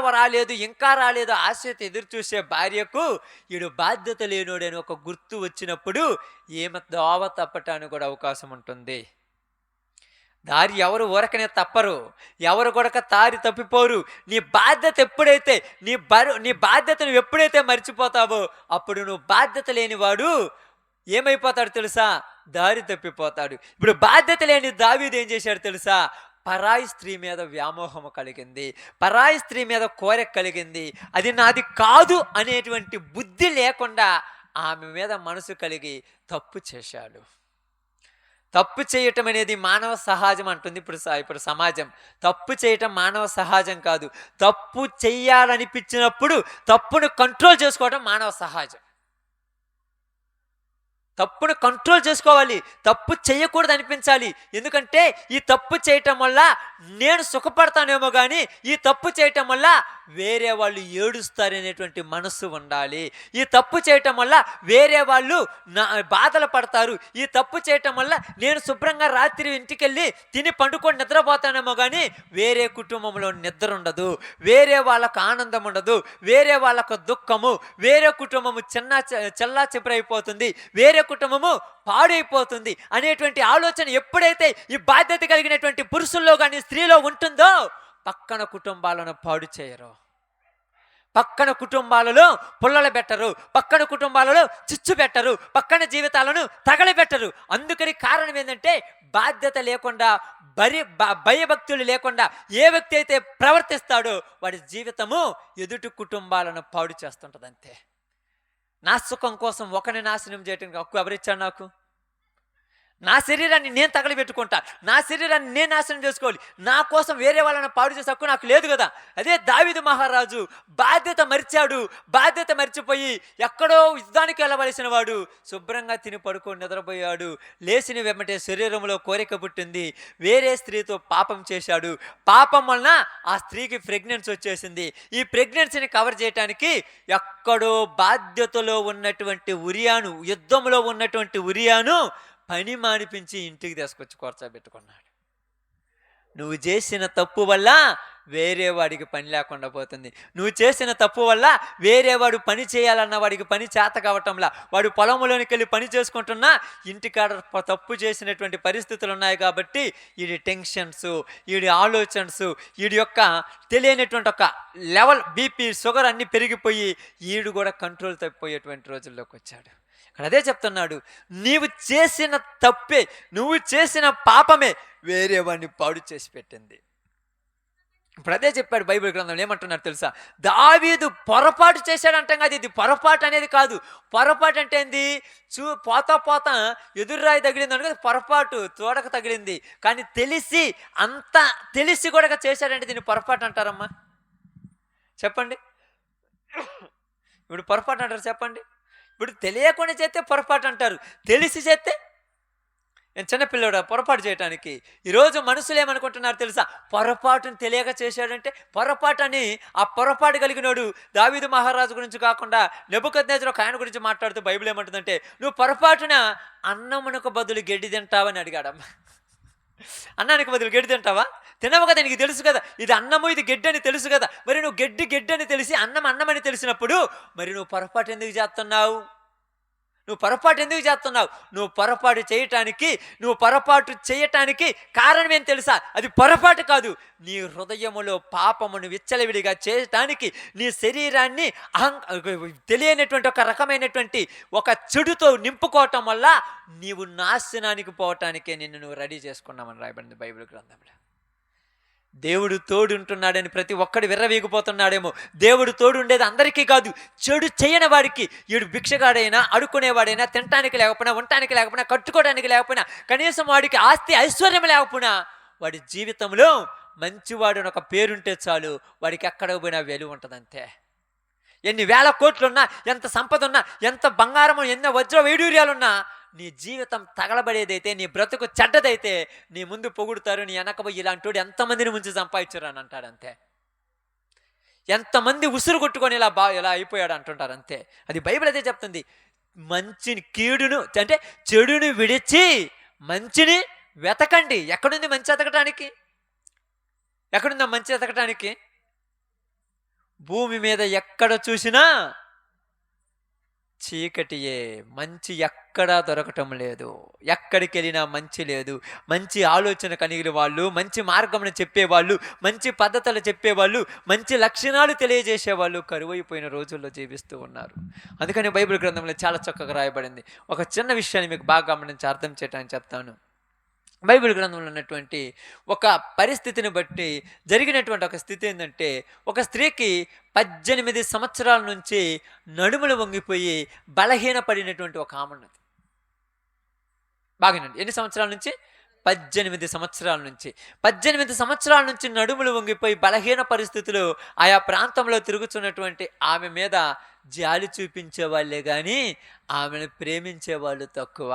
రాలేదు ఆశతో ఎదురు చూసే భార్యకు ఈడు బాధ్యత లేనోడని ఒక గుర్తు వచ్చినప్పుడు ఏమ దోవ తప్పటానికి కూడా అవకాశం ఉంటుంది. దారి ఎవరు ఊరకనే తప్పరు, ఎవరు కూడా దారి తప్పిపోరు. నీ బాధ్యత ఎప్పుడైతే నీ బాధ్యతను ఎప్పుడైతే మర్చిపోతావో అప్పుడు నువ్వు బాధ్యత లేనివాడు ఏమైపోతాడు తెలుసా? దారి తప్పిపోతాడు. ఇప్పుడు బాధ్యత లేని దావీదు ఏం చేశాడు తెలుసా? పరాయి స్త్రీ మీద వ్యామోహము కలిగింది, పరాయి స్త్రీ మీద కోరిక కలిగింది. అది నాది కాదు అనేటువంటి బుద్ధి లేకుండా ఆమె మీద మనసు కలిగి తప్పు చేశాడు. తప్పు చేయటం అనేది మానవ సహజం అంటుంది ఇప్పుడు సమాజం. తప్పు చేయటం మానవ సహజం కాదు. తప్పు చెయ్యాలనిపించినప్పుడు తప్పును కంట్రోల్ చేసుకోవడం మానవ సహజం. తప్పును కంట్రోల్ చేసుకోవాలి, తప్పు చేయకూడదు అనిపించాలి. ఎందుకంటే ఈ తప్పు చేయటం వల్ల నేను సుఖపడతానేమో కానీ ఈ తప్పు చేయటం వల్ల వేరే వాళ్ళు ఏడుస్తారనేటువంటి మనస్సు ఉండాలి. ఈ తప్పు చేయటం వల్ల వేరే వాళ్ళు బాధలు పడతారు. ఈ తప్పు చేయటం వల్ల నేను శుభ్రంగా రాత్రి ఇంటికెళ్ళి తిని పండుకొని నిద్రపోతానేమో కానీ వేరే కుటుంబంలో నిద్ర ఉండదు, వేరే వాళ్ళకు ఆనందం ఉండదు, వేరే వాళ్ళకు దుఃఖము, వేరే కుటుంబము చెల్లా చెప్పురైపోతుంది, వేరే కుటుంబము పాడైపోతుంది అనేటువంటి ఆలోచన ఎప్పుడైతే ఈ బాధ్యత కలిగినటువంటి పురుషుల్లో కానీ స్త్రీలో ఉంటుందో పక్కన కుటుంబాలను పాడు చేయరు, పక్కన కుటుంబాలలో పుల్లలు పెట్టరు, పక్కన కుటుంబాలలో చిచ్చు పెట్టరు, పక్కన జీవితాలను తగలబెట్టరు. అందుకని కారణం ఏంటంటే బాధ్యత లేకుండా భయభక్తులు లేకుండా ఏ వ్యక్తి అయితే ప్రవర్తిస్తాడో వాడి జీవితము ఎదుటి కుటుంబాలను పాడు చేస్తుంటుంది. అంతే. నా సుఖం కోసం ఒకరిని నాశనం చేయడానికి హక్కు ఎవరిచ్చాడు నాకు? నా శరీరాన్ని నేను తగలబెట్టుకుంటా, నా శరీరాన్ని నేను నాశనం చేసుకోవాలి, నా కోసం వేరే వాళ్ళని పాడు చేసే హక్కు నాకు లేదు కదా. అదే దావీదు మహారాజు బాధ్యత మరిచాడు. బాధ్యత మర్చిపోయి ఎక్కడో యుద్ధానికి వెళ్ళవలసిన వాడు శుభ్రంగా తిని పడుకొని నిద్రపోయాడు. లేచిన వెంబటే శరీరంలో కోరిక పుట్టింది, వేరే స్త్రీతో పాపం చేశాడు. పాపం వలన ఆ స్త్రీకి ప్రెగ్నెన్సీ వచ్చేసింది. ఈ ప్రెగ్నెన్సీని కవర్ చేయడానికి ఎక్కడో బాధ్యతలో ఉన్నటువంటి ఉరియాను, యుద్ధంలో ఉన్నటువంటి ఉరియాను పని మానిపించి ఇంటికి తీసుకొచ్చి కూర్చోబెట్టుకున్నాడు. నువ్వు చేసిన తప్పు వల్ల వేరే వాడికి పని లేకుండా పోతుంది. నువ్వు చేసిన తప్పు వల్ల వేరే వాడు పని చేయాలన్న వాడికి పని చేత కావటంలా, వాడు పొలంలోనికి వెళ్ళి పని చేసుకుంటున్నా ఇంటికాడ తప్పు చేసినటువంటి పరిస్థితులు ఉన్నాయి. కాబట్టి వీడి టెన్షన్స్, వీడి ఆలోచనస్, వీడి యొక్క తెలియనటువంటి ఒక లెవెల్ బీపీ షుగర్ అన్నీ పెరిగిపోయి వీడు కూడా కంట్రోల్ తప్పిపోయేటువంటి రోజుల్లోకి వచ్చాడు. ఇక్కడ అదే చెప్తున్నాడు, నీవు చేసిన తప్పే, నువ్వు చేసిన పాపమే వేరే వాడిని పాడు చేసి పెట్టింది. ఇప్పుడు అదే చెప్పాడు బైబిల్ గ్రంథంలో. ఏమంటున్నారు తెలుసా? దావీదు పొరపాటు చేశాడంటాం కదా, ఇది పొరపాటు అనేది కాదు. పొరపాటు అంటే ఏంది? పోతా ఎదురురాయి తగిలింది అనుకో, పొరపాటు తోడక తగిలింది. కానీ అంత తెలిసి కూడా చేశాడంటే దీన్ని పొరపాటు అంటారమ్మా? చెప్పండి. ఇప్పుడు పొరపాటు అంటారు చెప్పండి. ఇప్పుడు తెలియకుండా చేస్తే పొరపాటు అంటారు, తెలిసి చేస్తే నేను చిన్నపిల్లడు పొరపాటు చేయడానికి. ఈరోజు మనుషులు ఏమనుకుంటున్నారు తెలుసా? పొరపాటును తెలియక చేశాడంటే పొరపాటు అని. ఆ పొరపాటు కలిగినోడు దావీదు మహారాజు గురించి కాకుండా నెబుకద్నెజరు ఒక ఆయన గురించి మాట్లాడుతూ బైబిల్ ఏమంటుందంటే, నువ్వు పొరపాటున అన్నమునకు బదులు గడ్డి తింటావని అడిగాడమ్మా. అన్నానికి బదులు గడ్డి తింటావా? తినవు కదా, నీకు తెలుసు కదా ఇది అన్నము ఇది గడ్డి అని తెలుసు కదా. మరి నువ్వు గడ్డి అని తెలిసి అన్నం అని తెలిసినప్పుడు మరి నువ్వు పొరపాటు ఎందుకు చేస్తున్నావు? నువ్వు పొరపాటు చేయటానికి కారణం ఏం తెలుసా? అది పొరపాటు కాదు. నీ హృదయములో పాపమును విచ్చలవిడిగా చేయటానికి నీ శరీరాన్ని తెలియనటువంటి ఒక రకమైనటువంటి ఒక చెడుతో నింపుకోవటం వల్ల నీవు నాశనానికి పోవటానికే నువ్వు రెడీ చేసుకున్నామని రాయబడింది బైబిల్ గ్రంథంలో. దేవుడు తోడుంటున్నాడని ప్రతి ఒక్కడు విర్రవీగిపోతున్నాడేమో. దేవుడు తోడు ఉండేది అందరికీ కాదు, చెడు చేయని వాడికి. వీడు భిక్షగాడైనా, అడుక్కునేవాడైనా, తినటానికి లేకపోయినా, ఉండటానికి లేకపోయినా, కట్టుకోవడానికి లేకపోయినా, కనీసం వాడికి ఆస్తి ఐశ్వర్యం లేకపోయినా వాడి జీవితంలో మంచివాడు అని ఒక పేరుంటే చాలు, వాడికి ఎక్కడ పోయినా విలువ ఉంటుంది. అంతే. ఎన్ని వేల కోట్లున్నా, ఎంత సంపద ఉన్నా, ఎంత బంగారము, ఎన్నో వజ్ర వైడూర్యాలున్నా నీ జీవితం తగలబడేదైతే, నీ బ్రతుకు చెడ్డదైతే నీ ముందు పొగుడుతారు, నీ వెనకపోయి ఇలాంటి వాడు ఎంతమందిని ముంచి సంపాదించారు అని అంటాడు. అంతే. ఎంతమంది ఉసురు కొట్టుకొని ఇలా అయిపోయాడు అంటుంటారు. అంతే. అది బైబిల్ అదే చెప్తుంది. చెడును విడిచి మంచిని వెతకండి. ఎక్కడుంది మంచి ఎతకటానికి? ఎక్కడుందా మంచి ఎతకటానికి? భూమి మీద ఎక్కడ చూసినా చీకటియే, మంచి ఎక్కడా దొరకటం లేదు. ఎక్కడికి వెళ్ళినా మంచి లేదు. మంచి ఆలోచన కలిగిన వాళ్ళు, మంచి మార్గంను చెప్పేవాళ్ళు, మంచి పద్ధతులు చెప్పేవాళ్ళు, మంచి లక్షణాలు తెలియజేసేవాళ్ళు కరువైపోయిన రోజుల్లో జీవిస్తూ ఉన్నారు. అందుకని బైబిల్ గ్రంథంలో చాలా చక్కగా రాయబడింది. ఒక చిన్న విషయాన్ని మీకు బాగా గమనించి అర్థం చేయడానికి చెప్తాను. బైబిల్ గ్రంథంలో ఉన్నటువంటి ఒక పరిస్థితిని బట్టి జరిగినటువంటి ఒక స్థితి ఏంటంటే, ఒక స్త్రీకి 18 సంవత్సరాల నుంచి నడుములు వంగిపోయి బలహీనపడినటువంటి ఒక ఆమె ఉన్నది. బాగానండి. ఎన్ని సంవత్సరాల నుంచి? 18 సంవత్సరాల నుంచి. 18 సంవత్సరాల నుంచి నడుములు వంగిపోయి బలహీన పరిస్థితులు ఆయా ప్రాంతంలో తిరుగుతున్నటువంటి ఆమె మీద జాలి చూపించే వాళ్ళే కానీ ఆమెను ప్రేమించే వాళ్ళు తక్కువ.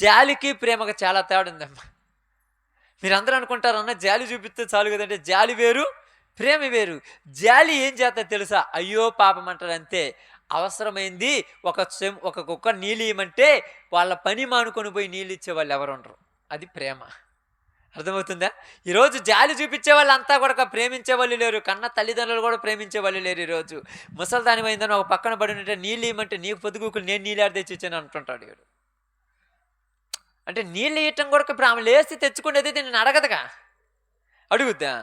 జాలికి ప్రేమకు చాలా తేడా ఉందమ్మా. మీరందరూ అనుకుంటారు, అన్న జాలి చూపిస్తే చాలు కదంటే, జాలి వేరు, ప్రేమ వేరు. జాలి ఏం చేస్తా తెలుసా? అయ్యో పాపం అంటారు అంతే. అవసరమైంది ఒక కుక్క నీళ్ళు ఇవ్వమంటే వాళ్ళ పని మానుకొని పోయి నీళ్ళు ఇచ్చే వాళ్ళు ఎవరు ఉండరు. అది ప్రేమ. అర్థమవుతుందా? ఈరోజు జాలి చూపించే వాళ్ళు అంతా కూడా ప్రేమించే వాళ్ళు లేరు. కన్న తల్లిదండ్రులు కూడా ప్రేమించే వాళ్ళు లేరు. ఈరోజు ముసలిదాని అయిందని ఒక పక్కన పడి ఉంటే నీళ్ళు ఇవ్వమంటే నీకు పొద్దుగుకులు నేను నీళ్ళు ఆడ తెచ్చి ఇచ్చాను అంటుంటాడు. వీడు అంటే నీళ్ళు ఇవ్వటం కూడా ఇప్పుడు ఆమె లేసి తెచ్చుకునేది నేను అడగదుగా. అడుగుద్దా?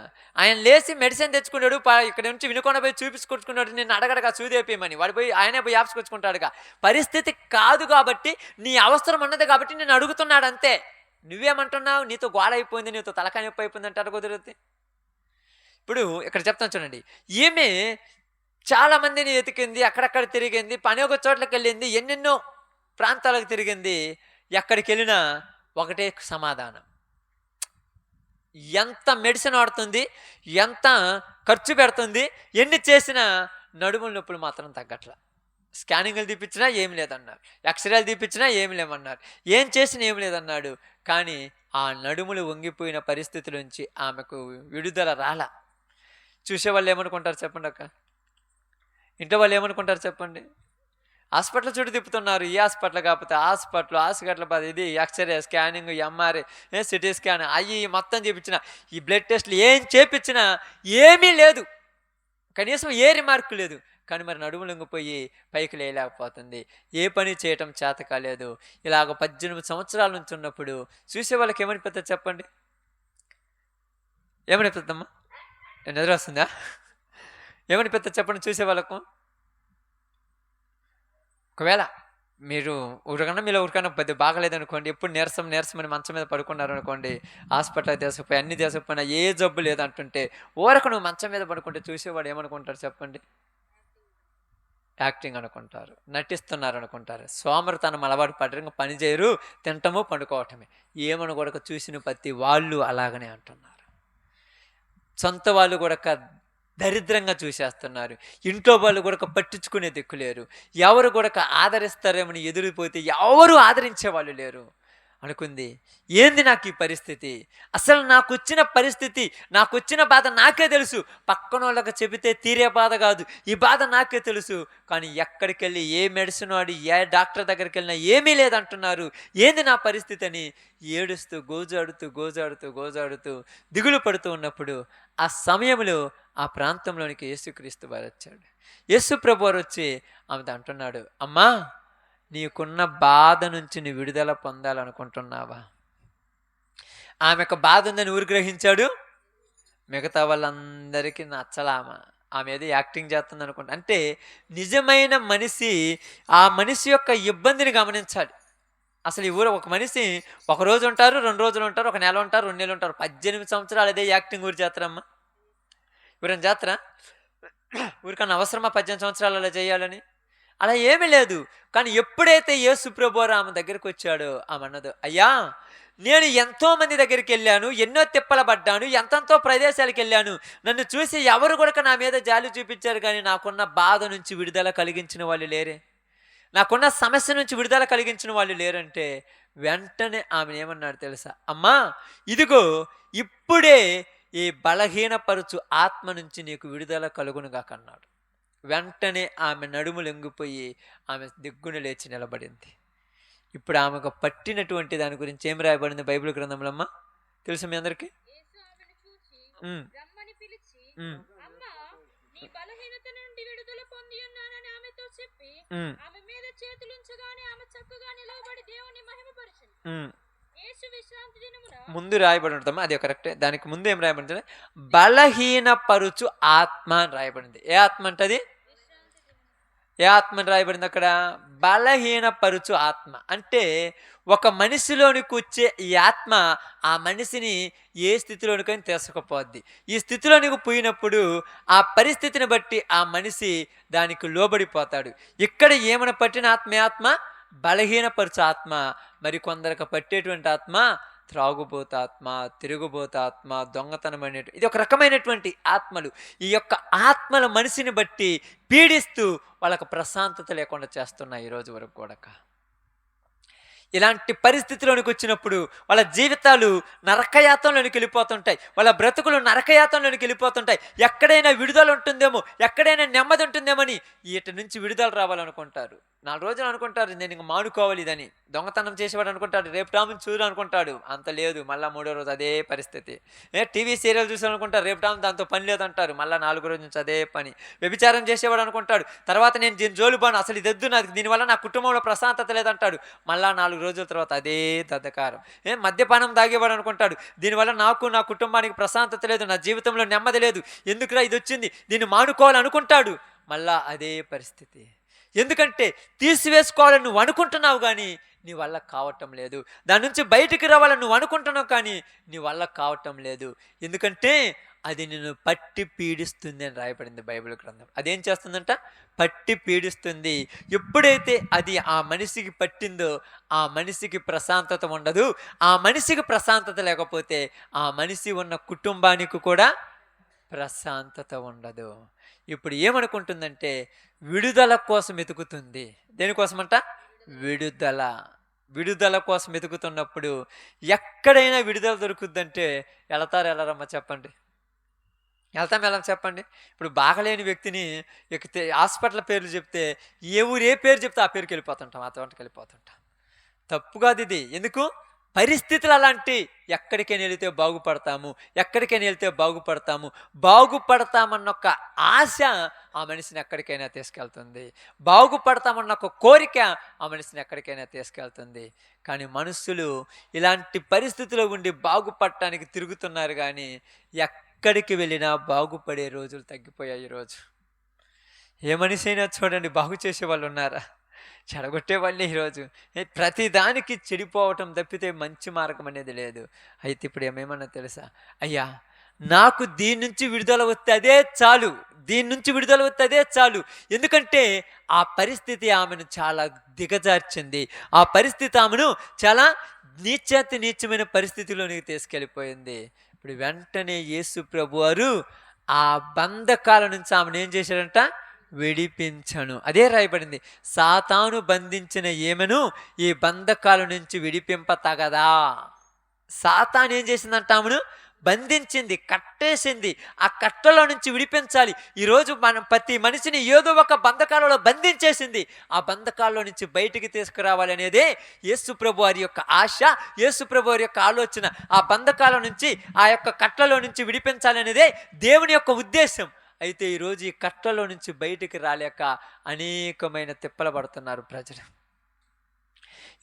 ఆయన లేచి మెడిసిన్ తెచ్చుకున్నాడు, ఇక్కడ నుంచి వినుకొండ పోయి చూపించుకొచ్చుకున్నాడు, నిన్ను అడగడగా సూదేపేయమని. వాడు పోయి ఆయనే పోయి యాప్సుకొచ్చుకుంటాడుగా. పరిస్థితి కాదు కాబట్టి, నీ అవసరం ఉన్నది కాబట్టి నేను అడుగుతున్నాడు అంతే. నువ్వేమంటున్నావు? నీతో గోడ అయిపోయింది, నీతో తలకాయ నొప్పి అయిపోయింది అంటే అక్కడ కుదురుద్ది. ఇప్పుడు ఇక్కడ చెప్తాను చూడండి. ఈమె చాలా మందిని ఎతికింది, అక్కడక్కడ తిరిగింది, పని ఒక చోట్లకి వెళ్ళింది, ఎన్నెన్నో ప్రాంతాలకు తిరిగింది. ఎక్కడికి వెళ్ళినా ఒకటే సమాధానం. ఎంత మెడిసిన్ వాడుతుంది, ఎంత ఖర్చు పెడుతుంది, ఎన్ని చేసినా నడుముల నొప్పులు మాత్రం తగ్గట్ల. స్కానింగ్లు తీపించినా ఏమి లేదన్నారు, ఎక్స్రేలు తీపించినా ఏమి లేమన్నారు, ఏం చేసినా ఏమి లేదన్నాడు. కానీ ఆ నడుములు వంగిపోయిన పరిస్థితి నుంచి ఆమెకు విడుదల రాల. చూసేవాళ్ళు ఏమనుకుంటారు చెప్పండి అక్క? ఇంట్లో వాళ్ళు ఏమనుకుంటారు చెప్పండి? హాస్పిటల్ చుట్టూ తిప్పుతున్నారు, ఈ హాస్పిటల్ కాకపోతే హాస్పిటల్ ఇది x ray, scanning, MRI, CT scan, అవి మొత్తం చేపించిన, ఈ బ్లడ్ టెస్ట్లు ఏం చేపించినా ఏమీ లేదు, కనీసం ఏ రిమార్క్ లేదు. కానీ మరి నడుములు లొంగిపోయి పైకి లేయలేకపోతుంది, ఏ పని చేయటం చేత కాలేదు. ఇలాగ 18 సంవత్సరాల నుంచి ఉన్నప్పుడు చూసే వాళ్ళకి ఏమనిపిస్తుంది చెప్పండి? ఏమనిపిస్తుందమ్మా? నిద్ర వస్తుందా? ఏమనిపిస్తుంది చెప్పండి చూసే వాళ్ళకు? ఒకవేళ మీరు మీలో పెద్ద బాగలేదనుకోండి, ఎప్పుడు నీరసమని మంచం మీద పడుకున్నారు అనుకోండి, హాస్పిటల్ తీసుకుపోయి అన్ని తీసుకుపోయినా ఏ జబ్బు లేదంటుంటే నువ్వు మంచం మీద పడుకుంటే చూసేవాడు ఏమనుకుంటారు చెప్పండి? యాక్టింగ్ అనుకుంటారు, నటిస్తున్నారు అనుకుంటారు. సోమరితనం అలవాటు పడరు, పని చేయరు, తింటము పండుకోవటమే. ఏమనుకోడక చూసిన ప్రతి వాళ్ళు అలాగనే అంటున్నారు. సొంత వాళ్ళు కూడా దరిద్రంగా చూసేస్తున్నారు. ఇంట్లో వాళ్ళు కూడా పట్టించుకునే దిక్కులేరు. ఎవరు కూడా ఆదరిస్తారేమని ఎదురుపోతే ఎవరు ఆదరించే వాళ్ళు లేరు. అనుకుంది, ఏంది నాకు ఈ పరిస్థితి? అసలు నాకు వచ్చిన పరిస్థితి, నాకు వచ్చిన బాధ నాకే తెలుసు. పక్కన వాళ్ళకి చెబితే తీరే బాధ కాదు, ఈ బాధ నాకే తెలుసు. కానీ ఎక్కడికి వెళ్ళి ఏ మెడిసిన్ వాడి ఏ డాక్టర్ దగ్గరికి వెళ్ళినా ఏమీ లేదంటున్నారు. ఏంది నా పరిస్థితి అని ఏడుస్తూ గోజాడుతూ దిగులు పడుతూ ఉన్నప్పుడు ఆ సమయంలో ఆ ప్రాంతంలోనికి యేసుక్రీస్తు వారు వచ్చాడు. యేసు ప్రభు వారు వచ్చి ఆమెతో అంటున్నాడు, అమ్మా, నీకున్న బాధ నుంచి నీ విడుదల పొందాలనుకుంటున్నావా? ఆమెకు బాధ ఉందని ఊరు గ్రహించాడు. మిగతా వాళ్ళందరికీ నచ్చలామా, ఆమె ఏదో యాక్టింగ్ చేస్తుంది అనుకుంటా. అంటే నిజమైన మనిషి ఆ మనిషి యొక్క ఇబ్బందిని గమనించాలి. అసలు ఈ ఊరు ఒక మనిషి 1 రోజు ఉంటారు, 2 రోజులు ఉంటారు, 1 నెల ఉంటారు, 2 నెలలు ఉంటారు. 18 సంవత్సరాలు అదే యాక్టింగ్ ఊరు చేస్తారమ్మా? ఊరని చేస్తారా? ఊరికన్నా అవసరమా 18 సంవత్సరాలు అలా చేయాలని? అలా ఏమీ లేదు. కానీ ఎప్పుడైతే యేసు ప్రభువారు ఆమె దగ్గరికి వచ్చాడో ఆమె అన్నది, అయ్యా, నేను ఎంతోమంది దగ్గరికి వెళ్ళాను, ఎన్నో తిప్పలు పడ్డాను, ఎంతెంతో ప్రదేశాలకు వెళ్ళాను, నన్ను చూసి ఎవరు కూడా నా మీద జాలి చూపించారు, కానీ నాకున్న బాధ నుంచి విడుదల కలిగించిన వాళ్ళు లేరే, నాకున్న సమస్య నుంచి విడుదల కలిగించిన వాళ్ళు లేరంటే వెంటనే ఆమె ఏమన్నాడు తెలుసా? అమ్మా, ఇదిగో ఇప్పుడే ఈ బలహీనపరుచు ఆత్మ నుంచి నీకు విడుదల కలుగునుగా కన్నాడు. వెంటనే ఆమె నడుము లొంగిపోయి ఆమె దిగ్గున లేచి నిలబడింది. ఇప్పుడు ఆమెకు పట్టినటువంటి దాని గురించి ఏం రాయబడింది బైబిల్ గ్రంథంలో అమ్మా? తెలుసు మీ అందరికి? ముందు రాయబడి ఉంటుందమ్మా, అది కరెక్టే. దానికి ముందు ఏం రాయబడింది? బలహీనపరుచు ఆత్మ అని రాయబడింది. ఏ ఆత్మ అంటది? ఏ ఆత్మని రాయబడింది అక్కడ? బలహీనపరుచు ఆత్మ. అంటే ఒక మనిషిలోనికి వచ్చే ఈ ఆత్మ ఆ మనిషిని ఏ స్థితిలోనికైనా తీసుకుపోద్ది. ఈ స్థితిలోనికి పోయినప్పుడు ఆ పరిస్థితిని బట్టి ఆ మనిషి దానికి లోబడిపోతాడు. ఇక్కడ ఏమైనా పట్టిన ఆత్మ ఏ ఆత్మ? బలహీనపరుచు ఆత్మ. మరి కొందరికి పట్టేటువంటి ఆత్మ త్రాగుబోతాత్మ, తిరుగుబోతాత్మ, దొంగతనం అనేటువంటి, ఇది ఒక రకమైనటువంటి ఆత్మలు. ఈ యొక్క ఆత్మల మనిషిని బట్టి పీడిస్తూ వాళ్ళకు ప్రశాంతత లేకుండా చేస్తున్నాయి ఈరోజు వరకు కూడా. ఇలాంటి పరిస్థితిలోనికి వచ్చినప్పుడు వాళ్ళ జీవితాలు నరకయాతంలోనికి వెళ్ళిపోతుంటాయి, వాళ్ళ బ్రతుకులు నరకయాతంలోనికి వెళ్ళిపోతుంటాయి. ఎక్కడైనా విడుదల ఉంటుందేమో, ఎక్కడైనా నెమ్మది ఉంటుందేమని వీటి నుంచి విడుదల రావాలనుకుంటారు. 4 రోజులు అనుకుంటారు నేను ఇంక మానుకోవాలి ఇదని. దొంగతనం చేసేవాడు అనుకుంటాడు రేపు టాము చూడు అనుకుంటాడు, అంత లేదు, మళ్ళీ 3వ రోజు అదే పరిస్థితి. టీవీ సీరియల్ చూసానుకుంటారు, రేపు టాము దాంతో పని లేదంటారు, మళ్ళీ 4వ రోజు నుంచి అదే పని. వ్యభిచారం చేసేవాడు అనుకుంటాడు, తర్వాత నేను దీని జోలు బాను, అసలు ఇది వద్దు నాకు, దీనివల్ల నా కుటుంబంలో ప్రశాంతత లేదంటాడు, మళ్ళీ 4 4 రోజుల తర్వాత అదే దంధకారం. మద్యపానం తాగేవాడు అనుకుంటాడు, దీనివల్ల నాకు నా కుటుంబానికి ప్రశాంతత లేదు, నా జీవితంలో నెమ్మది లేదు, ఎందుకురా ఇది వచ్చింది, దీన్ని మానుకోవాలనుకుంటాడు. మళ్ళా అదే పరిస్థితి. ఎందుకంటే తీసివేసుకోవాలని నువ్వు అనుకుంటున్నావు కానీ నీ వల్ల కావటం లేదు. దాని నుంచి బయటికి రావాలని నువ్వు అనుకుంటున్నావు కానీ నీ వల్ల కావటం లేదు. ఎందుకంటే అది నిన్ను పట్టి పీడిస్తుంది అని రాయబడింది బైబిల్ గ్రంథం. అదేం చేస్తుందంట? పట్టి పీడిస్తుంది. ఎప్పుడైతే అది ఆ మనిషికి పట్టిందో ఆ మనిషికి ప్రశాంతత ఉండదు. ఆ మనిషికి ప్రశాంతత లేకపోతే ఆ మనిషి ఉన్న కుటుంబానికి కూడా ప్రశాంతత ఉండదు. ఇప్పుడు ఏమనుకుంటుందంటే విడుదల కోసం వెతుకుతుంది. దేనికోసమంట? విడుదల కోసం వెతుకుతున్నప్పుడు ఎక్కడైనా విడుదల దొరుకుద్దంటే వెళ్ళరమ్మా చెప్పండి? వెళ్ళం చెప్పండి? ఇప్పుడు బాగలేని వ్యక్తిని ఎక్కితే హాస్పిటల్ పేర్లు చెప్తే ఏ పేరు చెప్తే ఆ పేరుకి వెళ్ళిపోతుంటాం, ఆ తోటకి వెళ్ళిపోతుంటాం. తప్పు కాదు ఇది. ఎందుకు? పరిస్థితులు అలాంటి. ఎక్కడికైనా వెళితే బాగుపడతామన్న ఒక ఆశ ఆ మనిషిని ఎక్కడికైనా తీసుకెళ్తుంది. బాగుపడతామన్న ఒక కోరిక ఆ మనిషిని ఎక్కడికైనా తీసుకెళ్తుంది. కానీ మనుషులు ఇలాంటి పరిస్థితిలో ఉండి బాగుపడటానికి తిరుగుతున్నారు కానీ ఎక్కడికి వెళ్ళినా బాగుపడే రోజులు తగ్గిపోయాయి. ఈరోజు ఏ మనిషి అయినా చూడండి, బాగు చేసే వాళ్ళు ఉన్నారా? చెడగొట్టే వాళ్ళే ఈరోజు. ప్రతిదానికి చెడిపోవటం తప్పితే మంచి మార్గం అనేది లేదు. అయితే ఇప్పుడు ఏమేమన్నా తెలుసా? అయ్యా నాకు దీని నుంచి విడుదల వస్తే అదే చాలు, ఎందుకంటే ఆ పరిస్థితి ఆమెను చాలా దిగజార్చింది. ఆ పరిస్థితి ఆమెను చాలా నీచమైన పరిస్థితిలోనికి తీసుకెళ్ళిపోయింది. ఇప్పుడు వెంటనే యేసు ప్రభువారు ఆ బంధకాల నుంచి ఆమెను ఏం చేశాడంట? విడిపించను. అదే రాయబడింది, సాతాను బంధించిన ఈమెను ఈ బంధకాల నుంచి విడిపింపతగదా. సాతాను ఏం చేసిందంట? ఆమెను బంధించింది, కట్టేసింది. ఆ కట్టలో నుంచి విడిపించాలి. ఈరోజు మనం ప్రతి మనిషిని ఏదో ఒక బంధకాలలో బంధించేసింది. ఆ బంధకాల్లో నుంచి బయటికి తీసుకురావాలి అనేదే యేసుప్రభు వారి యొక్క ఆశ, యేసుప్రభు వారి యొక్క ఆలోచన. ఆ బంధకాల నుంచి, ఆ యొక్క కట్టలో నుంచి విడిపించాలి అనేదే దేవుని యొక్క ఉద్దేశం. అయితే ఈరోజు ఈ కట్టలో నుంచి బయటికి రాలేక అనేకమైన తిప్పలు పడుతున్నారు ప్రజలు.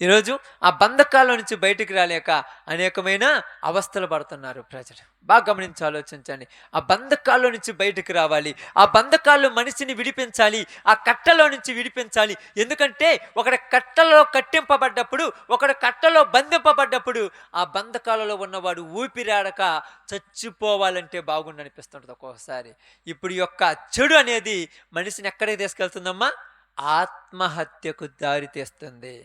ఈరోజు ఆ బంధకాల్లో నుంచి బయటికి రాలేక అనేకమైన అవస్థలు పడుతున్నారు ప్రజలు. బాగా గమనించి ఆలోచించండి. ఆ బంధకాల్లో నుంచి బయటికి రావాలి, ఆ బంధకాల్లో మనిషిని విడిపించాలి, ఆ కట్టలో నుంచి విడిపించాలి. ఎందుకంటే ఒకటి కట్టలో కట్టింపబడ్డప్పుడు, ఒకటి కట్టలో బంధింపబడ్డప్పుడు ఆ బంధకాలలో ఉన్నవాడు ఊపిరాడక చచ్చిపోవాలంటే బాగుండి అనిపిస్తుంటుంది ఒక్కొక్కసారి. ఇప్పుడు ఈ యొక్క చెడు అనేది మనిషిని ఎక్కడికి తీసుకెళ్తుందమ్మా? ఆత్మహత్యకు దారి తీస్తుంది.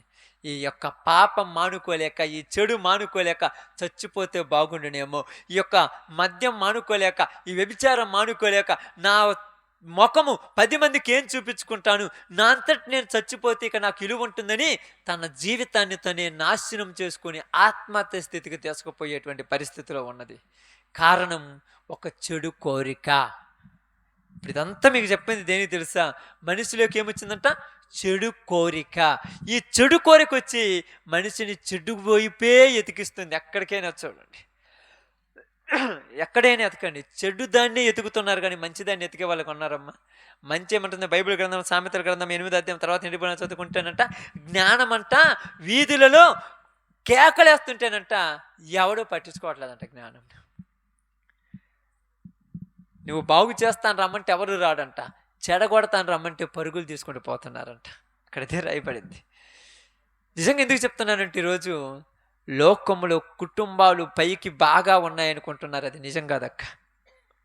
ఈ యొక్క పాపం మానుకోలేక, ఈ చెడు మానుకోలేక చచ్చిపోతే బాగుండునేమో, ఈ యొక్క మద్యం మానుకోలేక, ఈ వ్యభిచారం మానుకోలేక, నా ముఖము 10 మందికి ఏం చూపించుకుంటాను, నా అంతటి నేను చచ్చిపోతే ఇక నాకు విలువ ఉంటుందని తన జీవితాన్ని తనే నాశనం చేసుకొని ఆత్మహత్య స్థితికి తీసుకుపోయేటువంటి పరిస్థితిలో ఉన్నది. కారణం ఒక చెడు కోరిక. ఇప్పుడు ఇదంతా మీకు చెప్పింది దేనికి తెలుసా? మనిషిలోకి ఏమొచ్చిందంట? చెడు కోరిక. ఈ చెడు కోరిక వచ్చి మనిషిని చెడు వైపే ఎతికిస్తుంది. ఎక్కడికైనా చూడండి, ఎక్కడైనా ఎతకండి, చెడు దాన్ని ఎతుకుతున్నారు కానీ మంచి దాన్ని ఎతికే వాళ్ళకి ఉన్నారమ్మా? మంచి ఏమంటుంది బైబిల్ గ్రంథం, సామెతల గ్రంథం 8వ అధ్యాయం తర్వాత నిండిపోయిన చదువుకుంటేనంట, జ్ఞానం అంట వీధులలో కేకలేస్తుంటేనంట ఎవడో పట్టించుకోవట్లేదంట జ్ఞానం. నువ్వు బాగు చేస్తాను రమ్మంటే ఎవరు రాడంట, చెడగొడతాను రమ్మంటే పరుగులు తీసుకుంటూ పోతున్నారంట. అక్కడైతే రాయబడింది. నిజంగా ఎందుకు చెప్తున్నానంటే ఈరోజు లోకంలో కుటుంబాలు పైకి బాగా ఉన్నాయనుకుంటున్నారు, అది నిజం కాదక్క.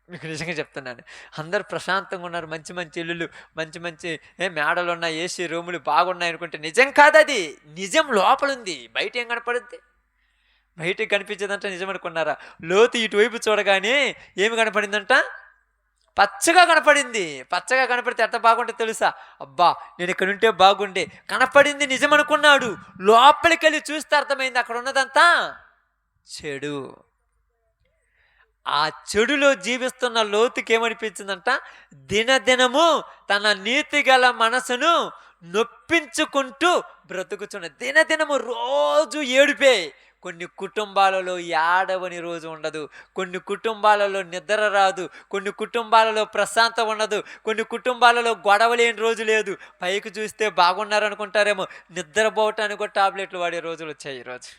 మీకు నిజంగా చెప్తున్నాను, అందరు ప్రశాంతంగా ఉన్నారు, మంచి మంచి ఇల్లులు, మంచి మంచి మేడలు ఉన్నాయి, ఏసీ రూములు బాగున్నాయి అనుకుంటే నిజం కాదు. అది నిజం లోపల ఉంది, బయట ఏం కనపడుద్ది? బయటకు కనిపించేదంట నిజం అనుకున్నారా? లోతు ఇటువైపు చూడగానే ఏమి కనపడిందంట? పచ్చగా కనపడింది. పచ్చగా కనపడితే ఎంత బాగుంటే తెలుసా? అబ్బా నేను ఇక్కడ ఉంటే బాగుండే, కనపడింది నిజం అనుకున్నాడు. లోపలికి వెళ్ళి చూస్తే అర్థమైంది అక్కడ ఉన్నదంతా చెడు. ఆ చెడులో జీవిస్తున్న లోతుకి ఏమనిపించిందంట? దినదినము తన నీతి గల మనసును నొప్పించుకుంటూ బ్రతుకుచున్న, దినదినము రోజు ఏడుపే, కొన్ని కుటుంబాలలో ఏడవని రోజు ఉండదు, కొన్ని కుటుంబాలలో నిద్ర రాదు, కొన్ని కుటుంబాలలో ప్రశాంతం ఉండదు, కొన్ని కుటుంబాలలో గొడవ లేని రోజు లేదు. పైకి చూస్తే బాగున్నారనుకుంటారేమో, నిద్రపోవటానికి కూడా టాబ్లెట్లు వాడే రోజులు వచ్చాయి ఈరోజు.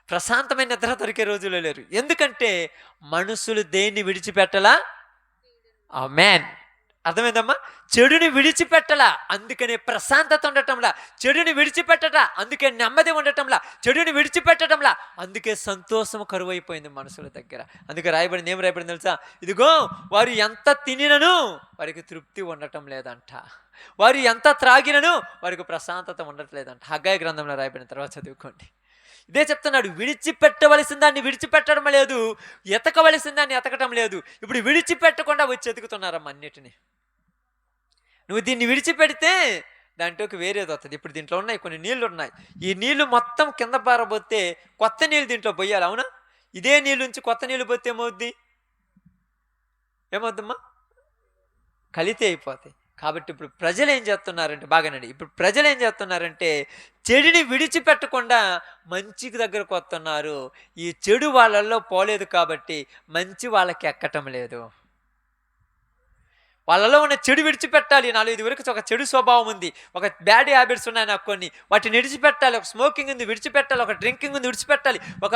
ప్రశాంతమైన నిద్ర దొరికే రోజులు లేరు. ఎందుకంటే మనుషులు దేన్ని విడిచిపెట్టలా? ఆమేన్. అర్థమైందమ్మా? చెడుని విడిచిపెట్టలా, అందుకనే ప్రశాంతత ఉండటంలా. చెడుని విడిచిపెట్టట, అందుకే నెమ్మది ఉండటంలా. చెడుని విడిచిపెట్టడంలా, అందుకే సంతోషం కరువైపోయింది మనుషుల దగ్గర. అందుకే రాయబడింది, ఏం రాయబడింది తెలుసా? ఇదిగో వారు ఎంత తినినను వారికి తృప్తి ఉండటం లేదంట, వారు ఎంత త్రాగినను వారికి ప్రశాంతత ఉండట్లేదంట. హగ్గయి గ్రంథంలో రాయబడిన తర్వాత చదువుకోండి. ఇదే చెప్తున్నాడు, విడిచిపెట్టవలసిన దాన్ని విడిచిపెట్టడం లేదు, ఎతకవలసిన దాన్ని ఎతకటం లేదు. ఇప్పుడు విడిచిపెట్టకుండా వచ్చి ఎతుకుతున్నారమ్మ అన్నిటిని. నువ్వు దీన్ని విడిచిపెడితే దాంట్లోకి వేరేది వస్తుంది. ఇప్పుడు దీంట్లో ఉన్నాయి కొన్ని నీళ్లు ఉన్నాయి, ఈ నీళ్లు మొత్తం కింద పారబోతే కొత్త నీళ్ళు దీంట్లో పోయాలి, అవునా? ఇదే నీళ్ళు నుంచి కొత్త నీళ్ళు పోతే ఏమవుద్ది? ఏమవుద్దమ్మా? కలితే అయిపోతాయి. కాబట్టి ఇప్పుడు ప్రజలు ఏం చేస్తున్నారంటే, బాగానండి, ఇప్పుడు ప్రజలు ఏం చేస్తున్నారంటే చెడుని విడిచిపెట్టకుండా మంచికి దగ్గరకు వస్తున్నారు. ఈ చెడు వాళ్ళల్లో పోలేదు కాబట్టి మంచి వాళ్ళకి ఎక్కటం లేదు. వాళ్ళలో ఉన్న చెడు విడిచిపెట్టాలి. నాలో ఇది వరకు ఒక చెడు స్వభావం ఉంది, ఒక బ్యాడ్ హ్యాబిట్స్ ఉన్నాయి నాకు కొన్ని, వాటిని విడిచిపెట్టాలి. ఒక స్మోకింగ్ ఉంది విడిచిపెట్టాలి, ఒక డ్రింకింగ్ ఉంది విడిచిపెట్టాలి, ఒక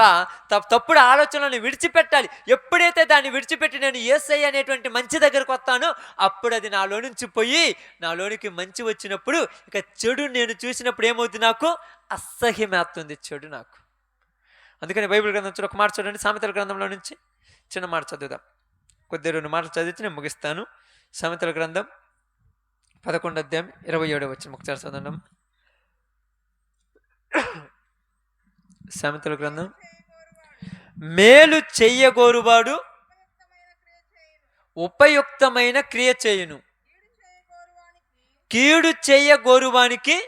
తప్పుడు ఆలోచనలను విడిచిపెట్టాలి. ఎప్పుడైతే దాన్ని విడిచిపెట్టి నేను యేసయ్య అనేటువంటి మంచి దగ్గరకు వస్తానో అప్పుడు అది నాలో నుంచి పోయి నాలోనికి మంచి వచ్చినప్పుడు ఇక చెడు నేను చూసినప్పుడు ఏమవుతుంది? నాకు అసహ్యమేస్తుంది చెడు నాకు. అందుకని బైబిల్ గ్రంథం చూడ ఒక మాట చూడండి, సామెతల గ్రంథంలో నుంచి చిన్న మాట చదువుదాం. కొద్ది 2 మాటలు చదివితే నేను ముగిస్తాను. సామెతల గ్రంథం 11వ అధ్యాయం 27వ వచనం ఒకసారి చదవండి. సామెతల గ్రంథం, మేలు చెయ్యగోరువాడు ఉపయుక్తమైన క్రియ చేయును, కీడు చెయ్యగోరువానికి.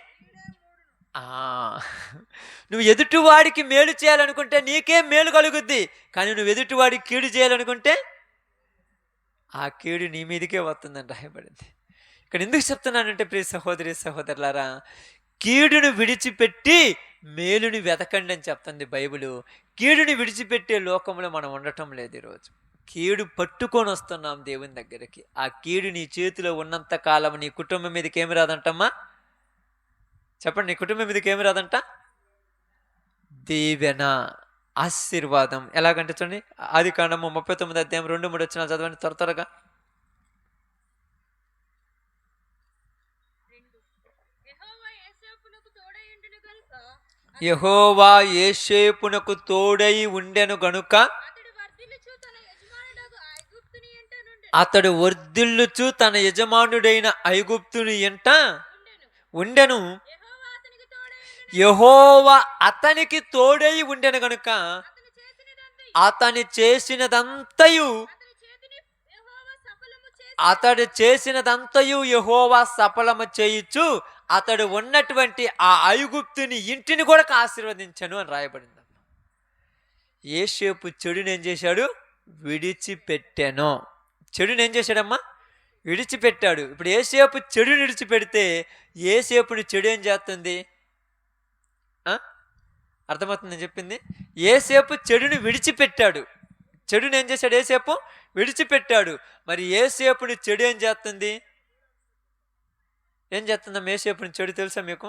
నువ్వు ఎదుటివాడికి మేలు చేయాలనుకుంటే నీకే మేలు కలుగుద్ది, కానీ నువ్వు ఎదుటివాడికి కీడు చేయాలనుకుంటే ఆ కీడు నీ మీదకే వస్తుందని రాయబడింది. ఇక్కడ ఎందుకు చెప్తున్నానంటే ప్రియ సహోదరి సహోదరులారా, కీడును విడిచిపెట్టి మేలుని వెతకండి అని చెప్తుంది బైబిలు. కీడుని విడిచిపెట్టే లోకంలో మనం ఉండటం లేదు. ఈరోజు కీడు పట్టుకొని వస్తున్నాం దేవుని దగ్గరికి. ఆ కీడు నీ చేతిలో ఉన్నంత కాలం నీ కుటుంబం మీదకి ఏమి రాదంటమ్మా? చెప్పండి, నీ కుటుంబం మీదకి ఏమి రాదంట? దీవెన, ఆశీర్వాదం. ఎలాగంటే చూడండి, ఆదికాండము 39వ అధ్యాయం 2-3 వచనాలు చదవండి త్వరగా. యెహోవా యోసేపునకు తోడై ఉండెను గనుక అతడు వర్ధిల్లుచు తన యజమానుడైన ఐగుప్తుని ఎంట ఉండెను. యెహోవా అతనికి తోడై ఉండెను గనుక అతడు చేసినదంతయు యెహోవా సఫలము చేయుచు అతడు ఉన్నటువంటి ఆ ఐగుప్తుని ఇంటిని కూడా ఆశీర్వదించను అని రాయబడింది. యోసేపు చెడుని ఏం చేశాడు? విడిచిపెట్టాను. చెడుని ఏం చేశాడమ్మా? విడిచిపెట్టాడు. ఇప్పుడు యోసేపు చెడుని విడిచిపెడితే యోసేపుని చెడు ఏం చేస్తుంది? అర్థమవుతుందని చెప్పింది. యోసేపు చెడుని విడిచిపెట్టాడు. చెడుని ఏం చేశాడు? యోసేపు విడిచిపెట్టాడు. మరి యోసేపుని చెడు ఏం చేస్తుంది? ఏం చేస్తుందా యోసేపుని చెడు తెలుసా మీకు?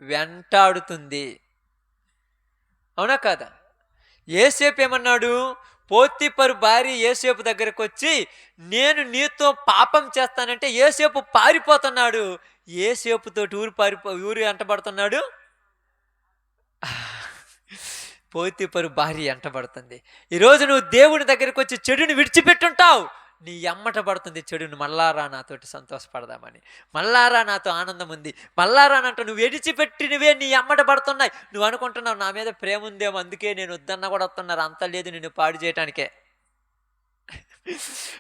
వెంటాడుతుంది, అవునా కాదా? యోసేపు ఏమన్నాడు? పోతీఫరు భార్య యోసేపు దగ్గరకు వచ్చి నేను నీతో పాపం చేస్తానంటే యోసేపు పారిపోతున్నాడు. యోసేపుతోటి ఊరు ఎంటబడుతున్నాడు. పోతీఫరు భార్య ఎంటబడుతుంది. ఈరోజు నువ్వు దేవుని దగ్గరికి వచ్చి చెడుని విడిచిపెట్టుంటావు, నీ ఎమ్మట పడుతుంది చెడుని. మళ్ళారా నాతోటి సంతోషపడదామని, మళ్ళారా నాతో ఆనందం ఉంది, మళ్ళారా అంట నువ్వు విడిచిపెట్టినవే నీ ఎమ్మట పడుతున్నాయి. నువ్వు అనుకుంటున్నావు నా మీద ప్రేమ ఉందేమో అందుకే నేను వద్దన్నా కూడా వస్తున్నారు. అంత లేదు, నిన్ను పాడు చేయటానికే.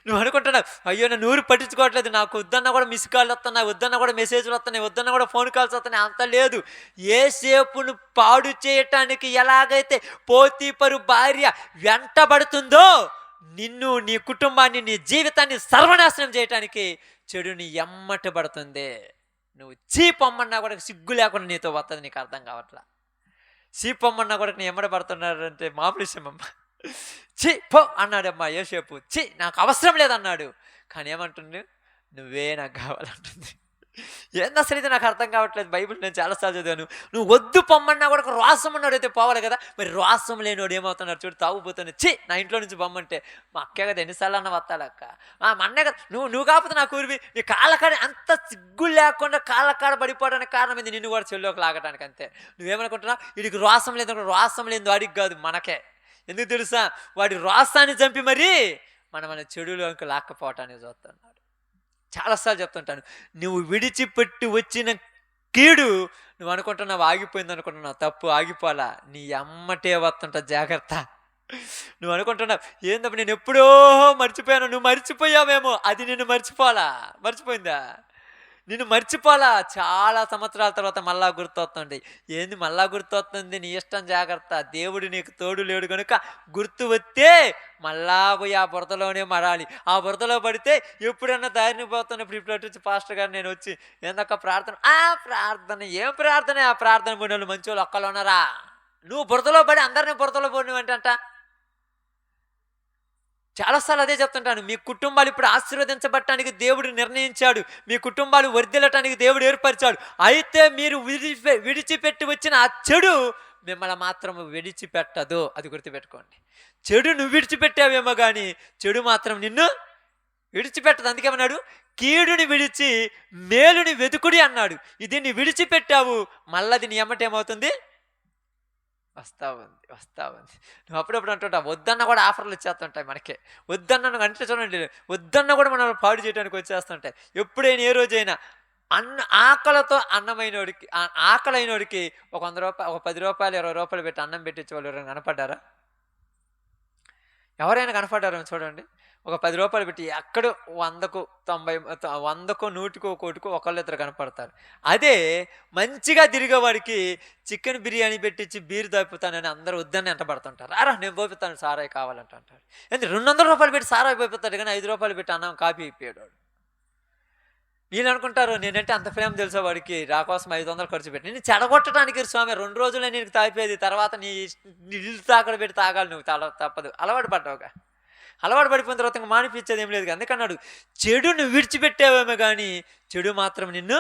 నువ్వు అనుకుంటున్నావు అయ్యో నన్ను ఊరు పట్టించుకోవట్లేదు, నాకు వద్దన్నా కూడా మిస్ కాల్ వస్తున్నాయి, వద్దన్నా కూడా మెసేజ్లు వస్తున్నాయి, వద్దన్నా కూడా ఫోన్ కాల్స్ వస్తున్నాయి. అంత లేదు. యోసేపును పాడు చేయటానికి ఎలాగైతే పోతీఫరు భార్య వెంటబడుతుందో నిన్ను, నీ కుటుంబాన్ని, నీ జీవితాన్ని సర్వనాశనం చేయటానికి చెడుని ఎమ్మట పడుతుంది. నువ్వు చీపమ్మన్నా కూడా సిగ్గు లేకుండా నీతో వస్తుంది, నీకు అర్థం కావట్లా. చీపమ్మన్నా కూడా నీ ఎమ్మడ పడుతున్నాడు అంటే మామూలు విషయమమ్మ. చీ పో అన్నాడమ్మా యోసేపు. చీ నాకు అవసరం లేదన్నాడు. కానీ ఏమంటుంది, నువ్వే నాకు కావాలంటుంది. ఏంది అసలు ఇది నాకు అర్థం కావట్లేదు. బైబిల్ నేను చాలాసార్లు చదివాను. నువ్వు వద్దు పొమ్మన్నా కూడా రోసం ఉన్నాడు అయితే పోవాలి కదా, మరి రోసం లేనివాడు ఏమవుతున్నాడు చూడు, తాగుపోతున్నాడు. చీ నా ఇంట్లో నుంచి పొమ్మంటే మా అక్కే కదా, ఎన్నిసార్లు అన్న వస్తాడక్క, మా అన్నే కదా, నువ్వు కాకపోతే నా కూరివి నీ కాళ్ళకాడ అంత సిగ్గు లేకుండా కాళ్ళకాడ పడిపోవడానికి కారణం ఏంది, నిన్ను కూడా చెల్లోకి లాగడానికి. అంతే. నువ్వేమనుకుంటున్నావు, వీడికి రోసం లేదు, రోసం లేదు వాడికి కాదు మనకే. ఎందుకు తెలుసా, వాడి రోసాన్ని చంపి మరి మన చెడులోకి లాక్కపోవటానికి చూస్తున్నాడు. చాలాసార్లు చెప్తుంటాను, నువ్వు విడిచిపెట్టి వచ్చిన కీడు నువ్వు అనుకుంటున్నావు ఆగిపోయింది అనుకుంటున్నావు, తప్పు. ఆగిపోలా, నీ అమ్మటే వస్తుంటా, జాగ్రత్త. నువ్వు అనుకుంటున్నావు ఏందప్పుడు నేను ఎప్పుడో మర్చిపోయాను, నువ్వు మర్చిపోయావేమో, అది నిన్ను మర్చిపోయిందా, నిన్ను మర్చిపోలా. చాలా సంవత్సరాల తర్వాత మళ్ళా గుర్తొస్తుంది. ఏంది మళ్ళా గుర్తొస్తుంది, నీ ఇష్టం, జాగ్రత్త. దేవుడు నీకు తోడు లేడు కనుక గుర్తు వస్తే మళ్ళా పోయి ఆ బురదలోనే మరాలి. ఆ బురదలో పడితే ఎప్పుడన్నా దారిని పోతున్నప్పుడు ఇప్పుడు వచ్చి పాస్టర్ గారు నేను వచ్చి ఏందక్క ప్రార్థన, ఏం ప్రార్థన, ఆ ప్రార్థన పోయిన వాళ్ళు మంచి వాళ్ళు ఒక్కళ్ళు ఉన్నారా, నువ్వు బురదలో పడి అందరినీ బురదలో పోయినవంటంట. చాలాసార్లు అదే చెప్తుంటాను, మీ కుటుంబాలు ఇప్పుడు ఆశీర్వదించబడటానికి దేవుడు నిర్ణయించాడు, మీ కుటుంబాలు వర్ధిల్లటానికి దేవుడు ఏర్పరిచాడు. అయితే మీరు విడిచిపెట్టి వచ్చిన ఆ చెడు మిమ్మల్ని మాత్రం విడిచిపెట్టదు, అది గుర్తుపెట్టుకోండి. చెడు నువ్వు విడిచిపెట్టావేమో కానీ చెడు మాత్రం నిన్ను విడిచిపెట్టదు. అందుకేమన్నాడు, కీడుని విడిచి మేలుని వెతుకుడి అన్నాడు. ఇది నీ విడిచిపెట్టావు, మళ్ళీ నీ ఎమ్మటేమవుతుంది, వస్తా ఉంది. నువ్వు అప్పుడప్పుడు అంటుంటావు, వద్దన్న కూడా ఆఫర్లు ఇచ్చేస్తుంటాయి మనకే. వద్దన్న అంటే చూడండి, వద్దన్న కూడా మనం పాడు చేయడానికి వచ్చేస్తుంటాయి. ఎప్పుడైనా ఏ రోజైనా ఆకలితో అన్నమైనోడికి, ఆకలైనోడికి ఒక 100 రూపాయలు, ఒక 10 రూపాయలు 20 రూపాయలు పెట్టి అన్నం పెట్టించే వాళ్ళు ఎవరైనా కనపడ్డారా? ఎవరైనా కనపడ్డారా చూడండి. ఒక 10 రూపాయలు పెట్టి ఎక్కడో 100కు 90, 100కో 100కో 1కోటికో ఒకళ్ళిద్దరు కనపడతారు. అదే మంచిగా తిరిగేవాడికి చికెన్ బిర్యానీ పెట్టించి బీరు దాపుతానని అందరూ వద్దని ఎంటబడుతుంటారు. నేను పోపిస్తాను సారాయి కావాలంట అంటారు. ఎందుకు 200 రూపాయలు పెట్టి సారాయి పోపిస్తాడు కానీ 5 రూపాయలు పెట్టి అన్నం కాఫీ ఇప్పాడు. వీళ్ళు అనుకుంటారు నేనంటే అంత ప్రేమ తెలుసా వాడికి, నా కోసం 500 ఖర్చు పెట్టి నేను చెడగొట్టడానికి స్వామి 2 రోజులే నీకు తాగిపోయేది, తర్వాత నీ ఇల్లు తాకడ పెట్టి తాగాలి, నువ్వు తప్పదు. అలవాటు పడ్డావుగా, అలవాటు పడిపోయిన తర్వాత ఇంకా మానిపించేది ఏం లేదు. అందుకన్నాడు, చెడును విడిచిపెట్టావేమో కానీ చెడు మాత్రం నిన్ను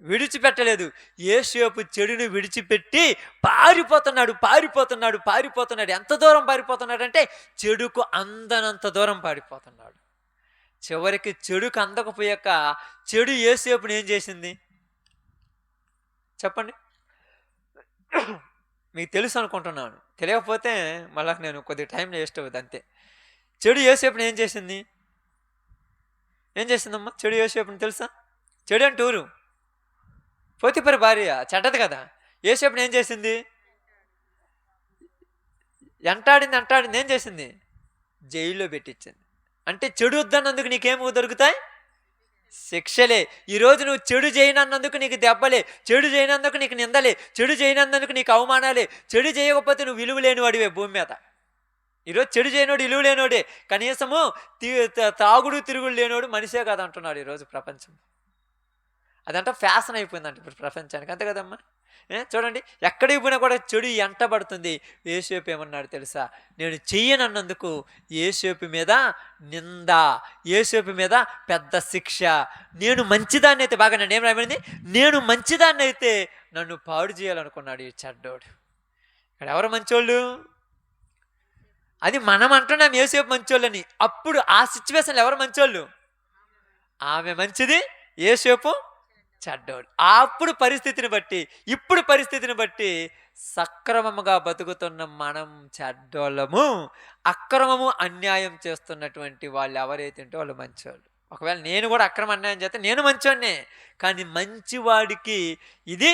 విడిచిపెట్టలేదు. యేసేపు చెడును విడిచిపెట్టి పారిపోతున్నాడు. ఎంత దూరం పారిపోతున్నాడు అంటే చెడుకు అందనంత దూరం పారిపోతున్నాడు. చివరికి చెడుకు అందకపోయాక చెడు యేసేపుని ఏం చేసింది చెప్పండి? మీకు తెలుసు అనుకుంటున్నాను, తెలియకపోతే మళ్ళీ నేను కొద్దిగా టైం వేస్ట్ అవుతుంది అంతే. చెడు యేసేపుని ఏం చేసిందమ్మా? చెడు యేసేపుని తెలుసా? చెడు అంటే ఊరు పోతిఫరు భార్య చెడ్డది కదా. యేసేపుని ఏం చేసింది? అంటాడింది. ఏం చేసింది? జైల్లో పెట్టించింది. అంటే చెడు వద్దన్నందుకు నీకేమో దొరుకుతాయి? శిక్షలే. ఈరోజు నువ్వు చెడు చేయనన్నందుకు నీకు దెబ్బలే, చెడు చేయనందుకు నీకు నిందలే, చెడు చేయనందుకు నీకు అవమానాలే. చెడు చేయకపోతే నువ్వు విలువ లేనివాడివే భూమి మీద. ఈరోజు చెడు చేయనోడు విలువ లేనోడే. కనీసము తాగుడు తిరుగుడు లేనోడు మనిషే కాదంటున్నాడు ఈరోజు ప్రపంచం. అదంటే ఫ్యాషన్ అయిపోయిందంట ఇప్పుడు ప్రపంచానికి, అంతే కదమ్మా. చూడండి, ఎక్కడికి పోయినా కూడా చెడు ఎంటబడుతుంది. యేసేపు ఏమన్నాడు తెలుసా? నేను చెయ్యనన్నందుకు యేసేపు మీద నింద, యేసేపు మీద పెద్ద శిక్ష. నేను మంచిదాన్ని అయితే, బాగా నన్ను ఏం రాయబడింది, నేను మంచిదాన్ని అయితే నన్ను పాడు చేయాలనుకున్నాడు ఈ చెడ్డోడు. ఇక్కడ ఎవరు మంచోళ్ళు? అది మనం అంటున్నాం యేసేపు మంచోళ్ళని. అప్పుడు ఆ సిచ్యువేషన్లో ఎవరు మంచోళ్ళు? ఆమె మంచిది, యేసేపు చెడ్డోడు. అప్పుడు పరిస్థితిని బట్టి, ఇప్పుడు పరిస్థితిని బట్టి సక్రమముగా బతుకుతున్న మనం చెడ్డోళ్ళము, అక్రమము అన్యాయం చేస్తున్నటువంటి వాళ్ళు ఎవరైతే వాళ్ళు మంచివాళ్ళు. ఒకవేళ నేను కూడా అక్రమ అన్యాయం చేస్తే నేను మంచివాడినే, కానీ మంచివాడికి ఇది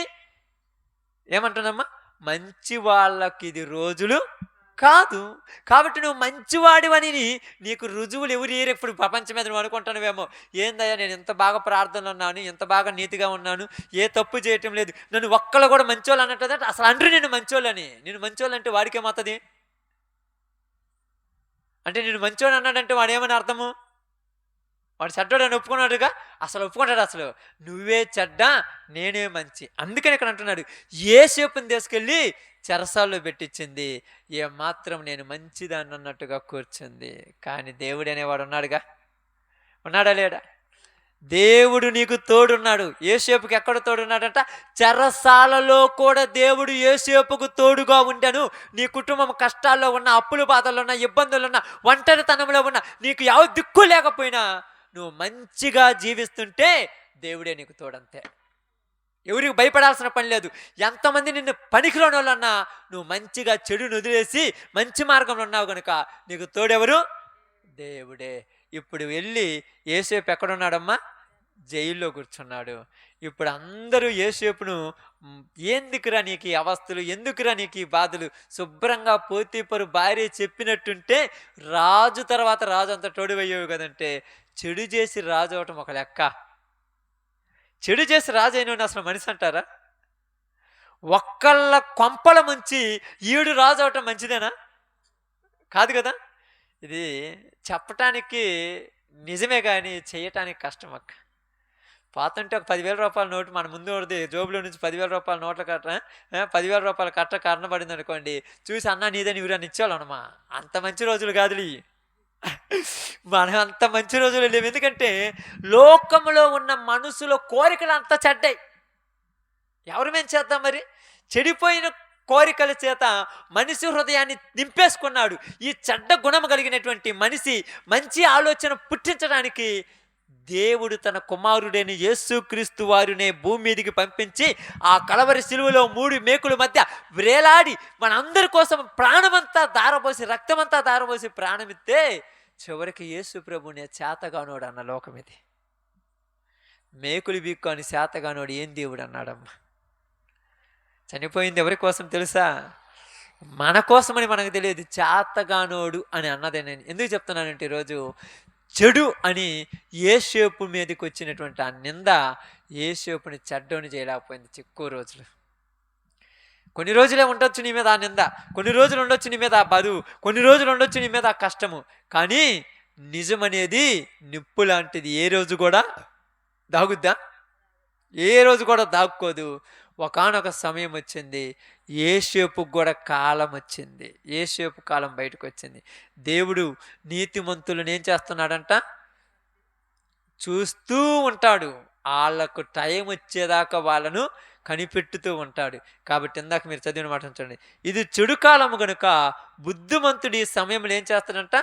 ఏమంటున్నామ్మా? మంచి వాళ్ళకి ఇది రోజులు కాదు. కాబట్టి నువ్వు మంచివాడివని నీకు రుజువులు ఎవరు ఇప్పుడు ప్రపంచం మీద నువ్వు అనుకుంటున్నావేమో, ఏందయ్యా నేను ఎంత బాగా ప్రార్థనలు ఉన్నాను, ఎంత బాగా నీతిగా ఉన్నాను, ఏ తప్పు చేయటం లేదు, నన్ను ఒక్కళ్ళు కూడా మంచోళ్ళు అన్నట్టు. అసలు అంటారు నేను మంచోళ్ళని. నేను మంచోళ్ళు అంటే వాడికేమవుతుంది అంటే నేను మంచోళ్ళు అన్నాడంటే వాడు ఏమని అర్థము? వాడు చెడ్డోడు అని ఒప్పుకున్నాడుగా, అసలు ఒప్పుకుంటాడు అసలు, నువ్వే చెడ్డ నేనే మంచి. అందుకని ఇక్కడ అంటున్నాడు, యోసేపుని తీసుకెళ్ళి చెరసాల్లో పెట్టించింది, ఏమాత్రం నేను మంచిదాన్ని అన్నట్టుగా కూర్చుంది. కానీ దేవుడు అనేవాడు ఉన్నాడుగా, ఉన్నాడా లేడా? దేవుడు నీకు తోడున్నాడు. యోసేపుకి ఎక్కడ తోడున్నాడంట? చెరసాలలో కూడా దేవుడు యోసేపుకు తోడుగా ఉండెను. నీ కుటుంబం కష్టాల్లో ఉన్న, అప్పుల బాధల్లో ఉన్న, ఇబ్బందులు ఉన్న, ఒంటరితనంలో ఉన్న, నీకు ಯಾವ దిక్కు లేకపోయినా నువ్వు మంచిగా జీవిస్తుంటే దేవుడే నీకు తోడంతే. ఎవరికి భయపడాల్సిన పని లేదు. ఎంతమంది నిన్ను పనికిరాని వాళ్ళన్నా నువ్వు మంచిగా చెడును వదిలేసి మంచి మార్గంలో ఉన్నావు కనుక నీకు తోడెవరు? దేవుడే. ఇప్పుడు వెళ్ళి యోసేపు ఎక్కడున్నాడమ్మా? జైల్లో కూర్చున్నాడు. ఇప్పుడు అందరూ యోసేపును ఎందుకురా నీకు ఈ అవస్థలు, ఎందుకురా నీకు ఈ బాధలు, శుభ్రంగా పోతీఫరు భార్య చెప్పినట్టుంటే రాజు తర్వాత రాజు అంత తోడువయ్యేవి కదంటే, చెడు చేసి రాజు అవటం ఒక లెక్క. చెడు చేసి రాజు అయిన అసలు మనిషి అంటారా? ఒక్కళ్ళ కొంపల ముంచి ఈడు రాజు అవటం మంచిదేనా? కాదు కదా. ఇది చెప్పటానికి నిజమే కానీ చేయటానికి కష్టం అక్క. పోతుంటే ఒక 10,000 రూపాయల నోటు మన ముందు పడితే జోబులో నుంచి 10,000 రూపాయల నోట్ల కట్ట 10,000 రూపాయల కట్ట కారణపడింది అనుకోండి, చూసి అన్న నీదని ఇవరని ఇచ్చేవాళ్ళమ్మా. అంత మంచి రోజులు కాదులే మనం, అంత మంచి రోజులు లేవు. ఎందుకంటే లోకంలో ఉన్న మనుషుల కోరికలు అంత చెడ్డాయి. ఎవరు మేము చేద్దాం మరి? చెడిపోయిన కోరికల చేత మనిషి హృదయాన్ని నింపేసుకున్నాడు. ఈ చెడ్డ గుణం కలిగినటువంటి మనిషి మంచి ఆలోచన పుట్టించడానికి దేవుడు తన కుమారుడైన యేసుక్రీస్తు వారినే భూమి మీదకి పంపించి ఆ కలవరి శిలువలో 3 మేకుల మధ్య వ్రేలాడి మనందరి కోసం ప్రాణమంతా దారపోసి, రక్తమంతా దారపోసి ప్రాణమిస్తే చివరికి యేసు ప్రభునే చేతగానోడు అన్న లోకం ఇది. మేకులు బీక్కొని చేతగానోడు ఏం దేవుడు అన్నాడమ్మా? చనిపోయింది ఎవరి కోసం తెలుసా? మన కోసమని మనకు తెలియదు. చేతగానోడు అని అన్నదే. నేను ఎందుకు చెప్తున్నానంటే, ఈరోజు చెడు అని యోసేపు మీదకి వచ్చినటువంటి ఆ నింద యోసేపుని చెడ్డోని చేయలేకపోయింది. ఎక్కువ రోజులు, కొన్ని రోజులే ఉండొచ్చు నీ మీద ఆ నింద, కొన్ని రోజులు ఉండొచ్చు నీ మీద ఆ బరువు, కొన్ని రోజులు ఉండొచ్చు నీ మీద ఆ కష్టము. కానీ నిజం అనేది నిప్పు లాంటిది. ఏ రోజు కూడా దాగుద్దా? ఏ రోజు కూడా దాక్కోదు. ఒకానొక సమయం వచ్చింది, యోసేపుకు కూడా కాలం వచ్చింది. యోసేపు కాలం బయటకు వచ్చింది. దేవుడు నీతిమంతులను ఏం చేస్తున్నాడంట? చూస్తూ ఉంటాడు. వాళ్ళకు టైం వచ్చేదాకా వాళ్ళను కనిపెట్టుతూ ఉంటాడు. కాబట్టి ఇందాక మీరు చదివిన మాట చూడండి, ఇది చెడు కాలము గనుక బుద్ధిమంతుడు ఈ సమయంలో ఏం చేస్తాడంట?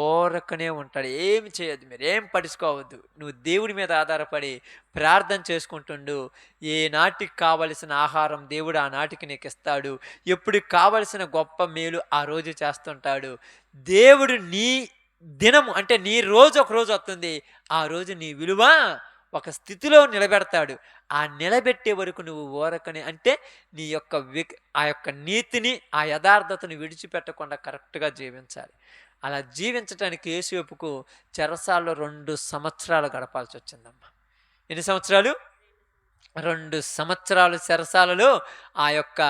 ఓరకనే ఉంటాడు. ఏమి చేయొద్దు, మీరు ఏం పడుచుకోవద్దు. నువ్వు దేవుడి మీద ఆధారపడి ప్రార్థన చేసుకుంటుండు. ఏ నాటికి కావలసిన ఆహారం దేవుడు ఆ నాటికి నీకు ఇస్తాడు. ఎప్పుడు కావలసిన గొప్ప మేలు ఆ రోజు చేస్తుంటాడు. దేవుడు నీ దినము అంటే నీ రోజు ఒక రోజు వస్తుంది, ఆ రోజు నీ విలువ ఒక స్థితిలో నిలబెడతాడు. ఆ నిలబెట్టే వరకు నువ్వు ఓరకనే అంటే నీ యొక్క ఆ యొక్క నీతిని, ఆ యథార్థతను విడిచిపెట్టకుండా కరెక్ట్గా జీవించాలి. అలా జీవించటానికి యోసేపుకు చెరసాల్లో 2 సంవత్సరాలు గడపాల్సి వచ్చిందమ్మా. ఎన్ని సంవత్సరాలు? 2 సంవత్సరాలు చెరసాలలో ఆ యొక్క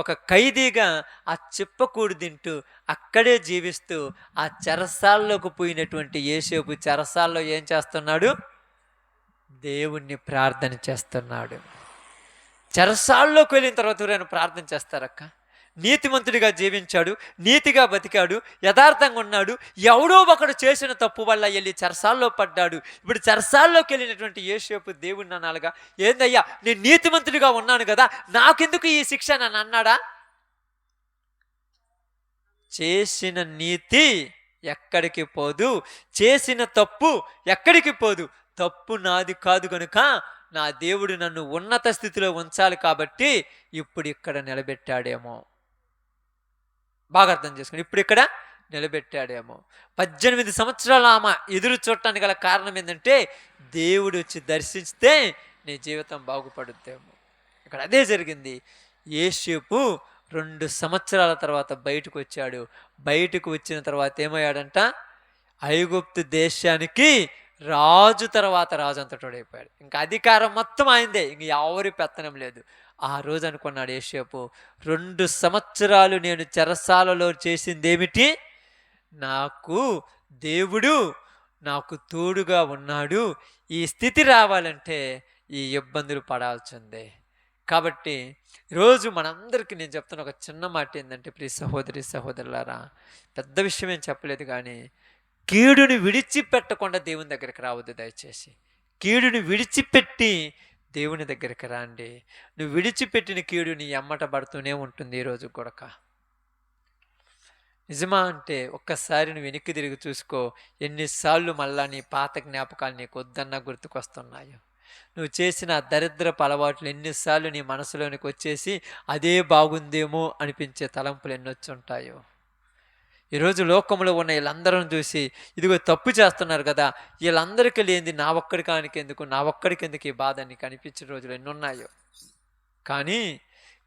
ఒక ఖైదీగా ఆ చిప్పకూడు తింటూ అక్కడే జీవిస్తూ ఆ చెరసాల్లోకి పోయినటువంటి యోసేపు చెరసాల్లో ఏం చేస్తున్నాడు? దేవుణ్ణి ప్రార్థన చేస్తున్నాడు. చెరసాల్లోకి వెళ్ళిన తర్వాత ఎవరైనా ప్రార్థన చేస్తారక్క? నీతిమంతుడిగా జీవించాడు, నీతిగా బతికాడు, యథార్థంగా ఉన్నాడు. ఎవడో ఒకడు చేసిన తప్పు వల్ల వెళ్ళి చెరసాల్లో పడ్డాడు. ఇప్పుడు చెరసాల్లోకి వెళ్ళినటువంటి యోసేపు దేవుణ్ణి అనాలిగా, ఏందయ్యా నేను నీతిమంతుడిగా ఉన్నాను కదా, నాకెందుకు ఈ శిక్ష నన్ను అన్నాడా? చేసిన నీతి ఎక్కడికి పోదు, చేసిన తప్పు ఎక్కడికి పోదు. తప్పు నాది కాదు కనుక నా దేవుడు నన్ను ఉన్నత స్థితిలో ఉంచాలి కాబట్టి ఇప్పుడు ఇక్కడ నిలబెట్టాడేమో. బాగా అర్థం చేసుకోండి, ఇప్పుడు ఇక్కడ నిలబెట్టాడేమో. 18 సంవత్సరాలు ఆమె ఎదురు చూడటానికి గల కారణం ఏంటంటే దేవుడు వచ్చి దర్శిస్తే నీ జీవితం బాగుపడుద్దేమో. ఇక్కడ అదే జరిగింది. యోసేపు 2 సంవత్సరాల తర్వాత బయటకు వచ్చాడు. బయటకు వచ్చిన తర్వాత ఏమయ్యాడంట? ఐగుప్తు దేశానికి రాజు తర్వాత రాజు అంతటోడైపోయాడు. ఇంకా అధికారం మొత్తం ఆయనదే, ఇంక ఎవరి పెత్తనం లేదు. ఆ రోజు అనుకున్నాడు యోసేపు, 2 సంవత్సరాలు నేను చెరసాలలో చేసిందేమిటి? నాకు దేవుడు నాకు తోడుగా ఉన్నాడు. ఈ స్థితి రావాలంటే ఈ ఇబ్బందులు పడాల్సిందే. కాబట్టి రోజు మనందరికీ నేను చెప్తున్న ఒక చిన్న మాట ఏంటంటే, ప్రియ సహోదరి సహోదరులారా, పెద్ద విషయం ఏం చెప్పలేదు, కానీ కీడుని విడిచిపెట్టకుండా దేవుని దగ్గరికి రావద్దు దయచేసి. కీడుని విడిచిపెట్టి దేవుని దగ్గరికి రండి. నువ్వు విడిచిపెట్టిన కీడు నీ ఎమ్మట పడుతూనే ఉంటుంది ఈ రోజు కూడా. నిజమా అంటే ఒక్కసారి నువ్వు వెనక్కి తిరిగి చూసుకో, ఎన్నిసార్లు మళ్ళా నీ పాత జ్ఞాపకాలు నీకు వద్దన్నా గుర్తుకొస్తున్నాయో. నువ్వు చేసిన దరిద్రపు అలవాట్లు ఎన్నిసార్లు నీ మనసులోనికి వచ్చేసి అదే బాగుందేమో అనిపించే తలంపులు ఎన్నొచ్చి ఉంటాయో. ఈరోజు లోకంలో ఉన్న వీళ్ళందరూ చూసి ఇదిగో తప్పు చేస్తున్నారు కదా, వీళ్ళందరికీ లేనిది నా ఒక్కడికానికి ఎందుకు, నా ఒక్కడికి ఎందుకు ఈ బాధ అని కనిపించిన రోజులు ఎన్నున్నాయో. కానీ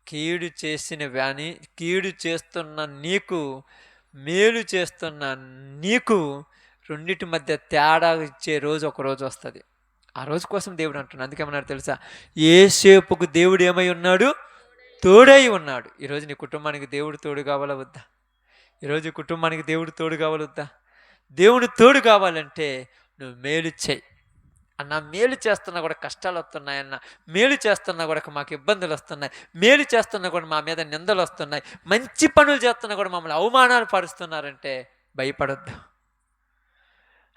కీడు చేసిన వాని, కీడు చేస్తున్న నీకు, మేలు చేస్తున్న నీకు రెండిటి మధ్య తేడా ఇచ్చే రోజు ఒక రోజు వస్తుంది. ఆ రోజు కోసం దేవుడు అంటున్నాడు. అందుకేమన్నాడు తెలుసా? యోసేపుకు దేవుడు ఏమై ఉన్నాడు? తోడై ఉన్నాడు. ఈరోజు నీ కుటుంబానికి దేవుడు తోడు కావాలా వద్దా? ఈరోజు కుటుంబానికి దేవుడు తోడు కావాలొద్దా? దేవుడు తోడు కావాలంటే నువ్వు మేలు చేయి అన్న. మేలు చేస్తున్నా కూడా కష్టాలు వస్తున్నాయన్న, మేలు చేస్తున్నా కూడా మాకు ఇబ్బందులు వస్తున్నాయి, మేలు చేస్తున్నా కూడా మా మీద నిందలు వస్తున్నాయి, మంచి పనులు చేస్తున్నా కూడా మమ్మల్ని అవమానాలు పరుస్తున్నారంటే భయపడొద్దు.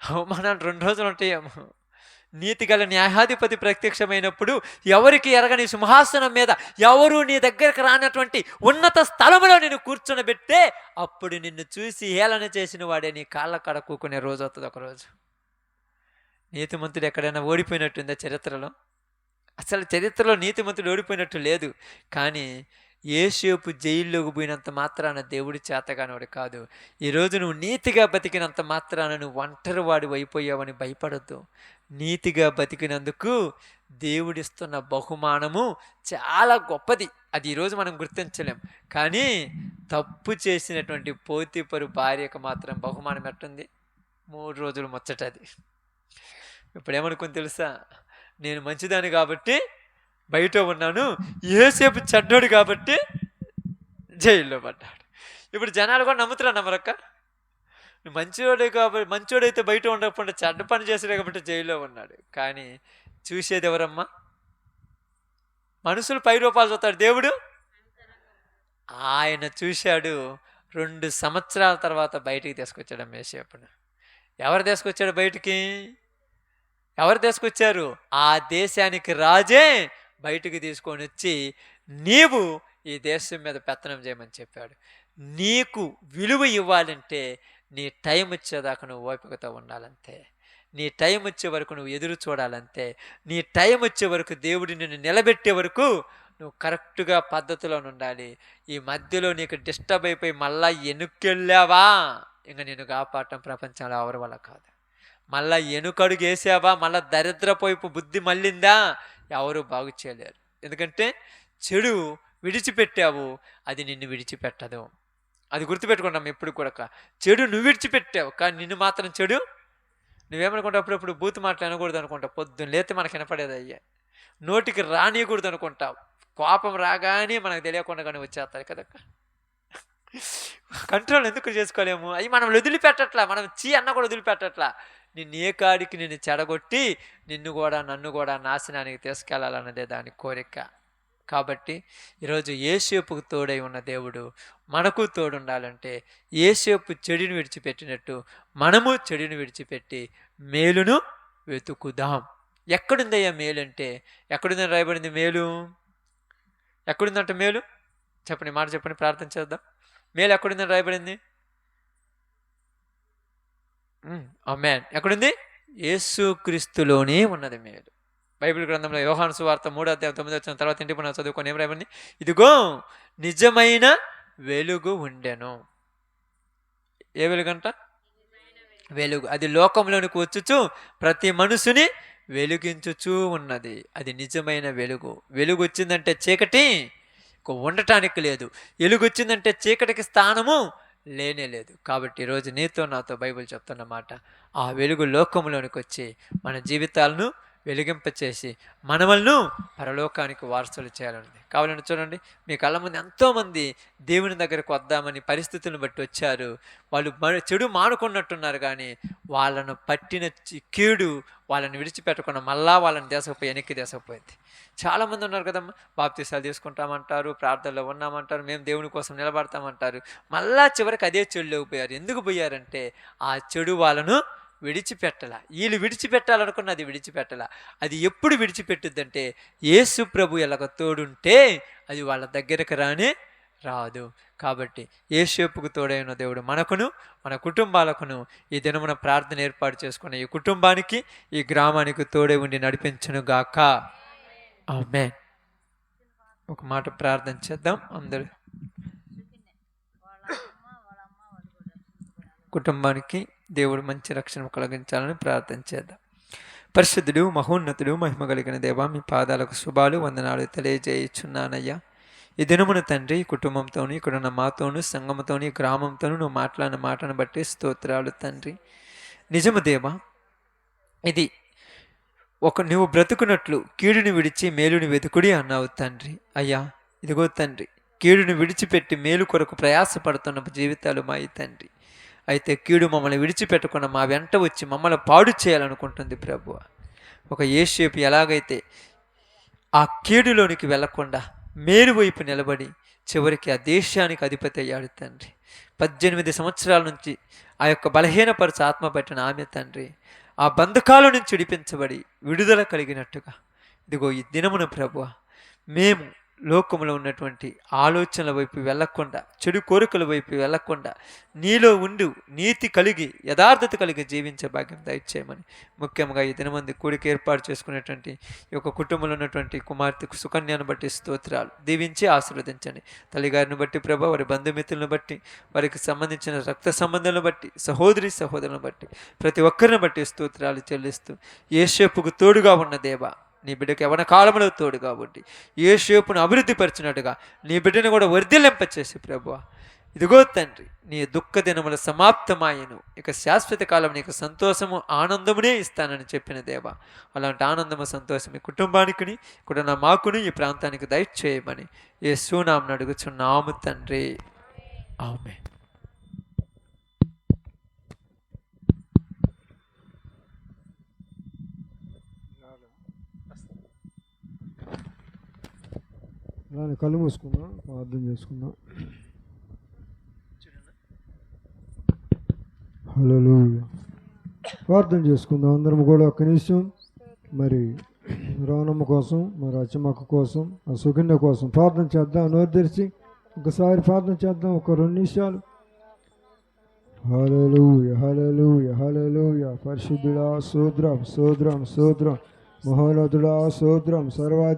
అవమానాలు 2 రోజులు ఉంటాయేమో. నీతిగల న్యాయాధిపతి ప్రత్యక్షమైనప్పుడు ఎవరికి ఎరగని సింహాసనం మీద ఎవరు నీ దగ్గరకు రానటువంటి ఉన్నత స్థలంలో నేను కూర్చొనబెట్టే అప్పుడు నిన్ను చూసి హేళన చేసిన వాడే నీ కాళ్ళ కాడ కూకునే రోజు వస్తుంది ఒకరోజు. నీతిమంతుడు ఎక్కడైనా ఓడిపోయినట్టుందా చరిత్రలో? అసలు చరిత్రలో నీతిమంతుడు ఓడిపోయినట్టు లేదు. కానీ యోసేపు జైల్లోకి పోయినంత మాత్రాన దేవుడి చేతగానోడు కాదు. ఈరోజు నువ్వు నీతిగా బతికినంత మాత్రాన నువ్వు ఒంటరి వాడి అయిపోయావని భయపడద్దు. నీతిగా బతికినందుకు దేవుడిస్తున్న బహుమానము చాలా గొప్పది. అది ఈరోజు మనం గుర్తించలేం. కానీ తప్పు చేసినటువంటి పోతీఫరు భార్యకు మాత్రం బహుమానం ఎట్టుంది? 3 రోజులు ముచ్చటది. ఇప్పుడు ఏమనుకుని తెలుసా? నేను మంచిదాన్ని కాబట్టి బయట ఉన్నాను, యోసేపు చెడ్డోడు కాబట్టి జైల్లో పడ్డాడు. ఇప్పుడు జనాలు కూడా నమ్ముతున్నా నమ్మరక్క? మంచివాడే కాబట్టి, మంచోడైతే బయట ఉండకుండా చెడ్డ పని చేసాడు కాబట్టి జైల్లో ఉన్నాడు. కానీ చూసేది ఎవరమ్మా? మనుషులు పై రూపాలు చూస్తాడు, దేవుడు ఆయన చూశాడు. 2 సంవత్సరాల తర్వాత బయటికి తీసుకొచ్చాడు యోసేపును. ఎవరు తీసుకొచ్చాడు బయటికి? ఎవరు తీసుకొచ్చారు? ఆ దేశానికి రాజే బయటికి తీసుకొని వచ్చి నీవు ఈ దేశం మీద పెత్తనం చేయమని చెప్పాడు. నీకు విలువ ఇవ్వాలంటే నీ టైం వచ్చేదాకా నువ్వు ఓపికతో ఉండాలంతే. నీ టైం వచ్చే వరకు నువ్వు ఎదురు చూడాలంతే. నీ టైం వచ్చే వరకు దేవుడు నిన్ను నిలబెట్టే వరకు నువ్వు కరెక్ట్గా పద్ధతిలో ఉండాలి. ఈ మధ్యలో నీకు డిస్టర్బ్ అయిపోయి మళ్ళా ఎనుకెళ్ళావా, ఇంకా నేను కాపాడటం ప్రపంచంలో ఎవరి వల్ల కాదు. మళ్ళా ఎనుకడుగు వేసావా, మళ్ళా దరిద్రపోయిపు బుద్ధి మళ్ళిందా, ఎవరు బాగు చేయలేరు. ఎందుకంటే చెడు విడిచిపెట్టావు, అది నిన్ను విడిచిపెట్టదు. అది గుర్తుపెట్టుకుంటాం ఎప్పుడు కూడా. చెడు నువ్వు విడిచిపెట్టావు, కానీ నిన్ను మాత్రం చెడు నువ్వేమనుకుంటా? అప్పుడప్పుడు బూతు మాటలు అనకూడదు అనుకుంటా. పొద్దున్న లేతే మనకు వినపడేది అయ్యే. నోటికి రానియకూడదు అనుకుంటావు. కోపం రాగానే మనకు తెలియకుండా కానీ వచ్చేస్తారు కదక్క. కంట్రోల్ ఎందుకు చేసుకోలేము? అవి మనం వదిలిపెట్టట్లా, మనం అన్న కూడా వదిలిపెట్టట్లా. నిన్ను ఏ కాడికి నిన్ను చెడగొట్టి నిన్ను కూడా నన్ను కూడా నాశనానికి తీసుకెళ్లాలన్నదే దాని కోరిక. కాబట్టి ఈరోజు యోసేపుకు తోడై ఉన్న దేవుడు మనకు తోడుండాలంటే యోసేపు చెడుని విడిచిపెట్టినట్టు మనము చెడుని విడిచిపెట్టి మేలును వెతుకుదాం. ఎక్కడుందయ్యా మేలు అంటే? ఎక్కడుందని రాయబడింది మేలు? ఎక్కడుందంట మేలు? చెప్పండి, మాట చెప్పండి, ప్రార్థన చేద్దాం. మేలు ఎక్కడుందని రాయబడింది? ఆమేన్. ఎక్కడుంది? యేసుక్రీస్తులోనే ఉన్నది మేలు. బైబిల్ గ్రంథంలో యోహాను సువార్త 3:9 తర్వాత ఇంటికి మనం చదువుకొని ఏం రాయబడింది? ఇదిగో నిజమైన వెలుగు ఉండెను. ఏ వెలుగంట? వెలుగు. అది లోకంలోనికి వచ్చుచు ప్రతి మనుషుని వెలిగించుచూ ఉన్నది. అది నిజమైన వెలుగు. వెలుగు వచ్చిందంటే చీకటి ఉండటానికి లేదు. వెలుగు వచ్చిందంటే చీకటికి స్థానము లేనే లేదు. కాబట్టి ఈరోజు నీతో నాతో బైబిల్ చెప్తున్న మాట, ఆ వెలుగు లోకంలోనికి వచ్చి మన జీవితాలను వెలిగింపచేసి మనమల్ని పరలోకానికి వారసులు చేయాలన్నది. కావాలని చూడండి, మీ కళ్ళ ముందు ఎంతోమంది దేవుని దగ్గరకు వద్దామని పరిస్థితులను బట్టి వచ్చారు. వాళ్ళు చెడు మానుకున్నట్టున్నారు, కానీ వాళ్ళను పట్టిన కీడు వాళ్ళని విడిచిపెట్టకుండా మళ్ళా వాళ్ళని వెనక్కి దేశపోయింది. చాలామంది ఉన్నారు కదమ్మా, బాప్తీసాలు తీసుకుంటామంటారు, ప్రార్థనలో ఉన్నామంటారు, మేము దేవుని కోసం నిలబడతామంటారు, మళ్ళా చివరికి అదే చెడులోకి పోయారు. ఎందుకు పోయారంటే ఆ చెడు వాళ్ళను విడిచిపెట్టలా. వీళ్ళు విడిచిపెట్టాలనుకున్న అది విడిచిపెట్టలా. అది ఎప్పుడు విడిచిపెట్టుద్దంటే యేసు ప్రభు ఎలాగ తోడుంటే అది వాళ్ళ దగ్గరకు రాదు. కాబట్టి యేసుకు తోడైన దేవుడు మనకును మన కుటుంబాలకును ఈ దినమున ప్రార్థన ఏర్పాటు చేసుకున్న ఈ కుటుంబానికి ఈ గ్రామానికి తోడే ఉండి నడిపించును గాక. ఆమేన్. ఒక మాట ప్రార్థన చేద్దాం. అందరూ కుటుంబానికి దేవుడు మంచి రక్షణ కలిగించాలని ప్రార్థన చేద్దాం. పరిశుద్ధుడు, మహోన్నతుడు, మహిమ కలిగిన దేవా, మీ పాదాలకు శుభాలు వందనాలు తెలియజేయుచున్నానయ్యా. ఈ దినమున తండ్రి, కుటుంబంతోని ఇక్కడున్న మాతోను సంఘముతోని గ్రామంతోను నువ్వు మాట్లాడిన మాటను బట్టి స్తోత్రాలు తండ్రి. నిజము దేవా, ఇది నువ్వు బ్రతుకున్నట్లు కీడుని విడిచి మేలుని వెతుకుడి అన్నావు తండ్రి. అయ్యా ఇదిగో తండ్రి, కీడుని విడిచిపెట్టి మేలు కొరకు ప్రయాసపడుతున్న జీవితాలు మా తండ్రి. అయితే కీడు మమ్మల్ని విడిచిపెట్టకుండా మా వెంట వచ్చి మమ్మల్ని పాడు చేయాలనుకుంటుంది ప్రభువా. ఒక యేసేపు ఎలాగైతే ఆ కీడులోనికి వెళ్లకుండా మేలు వైపు నిలబడి చివరికి ఆ దేశానికి అధిపతి అయ్యాడు తండ్రి. 18 సంవత్సరాల నుంచి ఆ యొక్క బలహీనపరచు ఆత్మ పట్టిన ఆమె తండ్రి ఆ బంధకాల నుంచి విడిపించబడి విడుదల కలిగినట్టుగా ఇదిగో ఈ దినమున ప్రభువా, మేము లోకములో ఉన్నటువంటి ఆలోచనల వైపు వెళ్లకుండా, చెడు కోరికల వైపు వెళ్లకుండా నీలో ఉండు నీతి కలిగి యథార్థత కలిగి జీవించే భాగ్యం దయచేయమని, ముఖ్యంగా ఈ దినమంది కూడికి ఏర్పాటు చేసుకునేటువంటి ఈ యొక్క కుటుంబంలో ఉన్నటువంటి కుమార్తెకు సుకన్యను బట్టి స్తోత్రాలు దీవించి ఆశీర్వదించండి. తల్లిగారిని బట్టి ప్రభా, వారి బంధుమిత్రులను బట్టి, వారికి సంబంధించిన రక్త సంబంధాలను బట్టి, సహోదరి సహోదరులను బట్టి, ప్రతి ఒక్కరిని బట్టి స్తోత్రాలు చెల్లిస్తూ యేసేపుకు తోడుగా ఉన్న దేవా, నీ బిడ్డకు యవ్వన కాలంలో తోడు కాబట్టి యేసేపును అభివృద్ధి పరిచినట్టుగా నీ బిడ్డను కూడా వర్ధిల్లింపచేసి ప్రభువా, ఇదిగో తండ్రి, నీ దుఃఖ దినముల సమాప్తమాయను, ఇక శాశ్వత కాలం నీకు సంతోషము ఆనందమునే ఇస్తానని చెప్పిన దేవా, అలాంటి ఆనందము సంతోషం ఈ కుటుంబానికి కూడా నా మాకును ఈ ప్రాంతానికి దయచేయమని యేసు నామమున అడుగుచున్నాము తండ్రి. ఆమేన్.
అలానే కళ్ళు మూసుకుందాం, ప్రార్థన చేసుకుందాం. హల్లెలూయా. ప్రార్థన చేసుకుందాం అందరం కూడా. ఒక్క నిమిషం మరి రానమ్మ కోసం, మరి అచ్చమ్మక్క కోసం, ఆ సుగంధ కోసం ప్రార్థన చేద్దాం. నోరు తెరిచి ఒకసారి ప్రార్థన చేద్దాం, ఒక 2 నిమిషాలు. హల్లెలూయా, హల్లెలూయా, హల్లెలూయా. పరిశుద్ధుడా స్తోత్రం, స్తోత్రం, స్తోత్రం. మహోన్నతుడా స్తోత్రం. సర్వ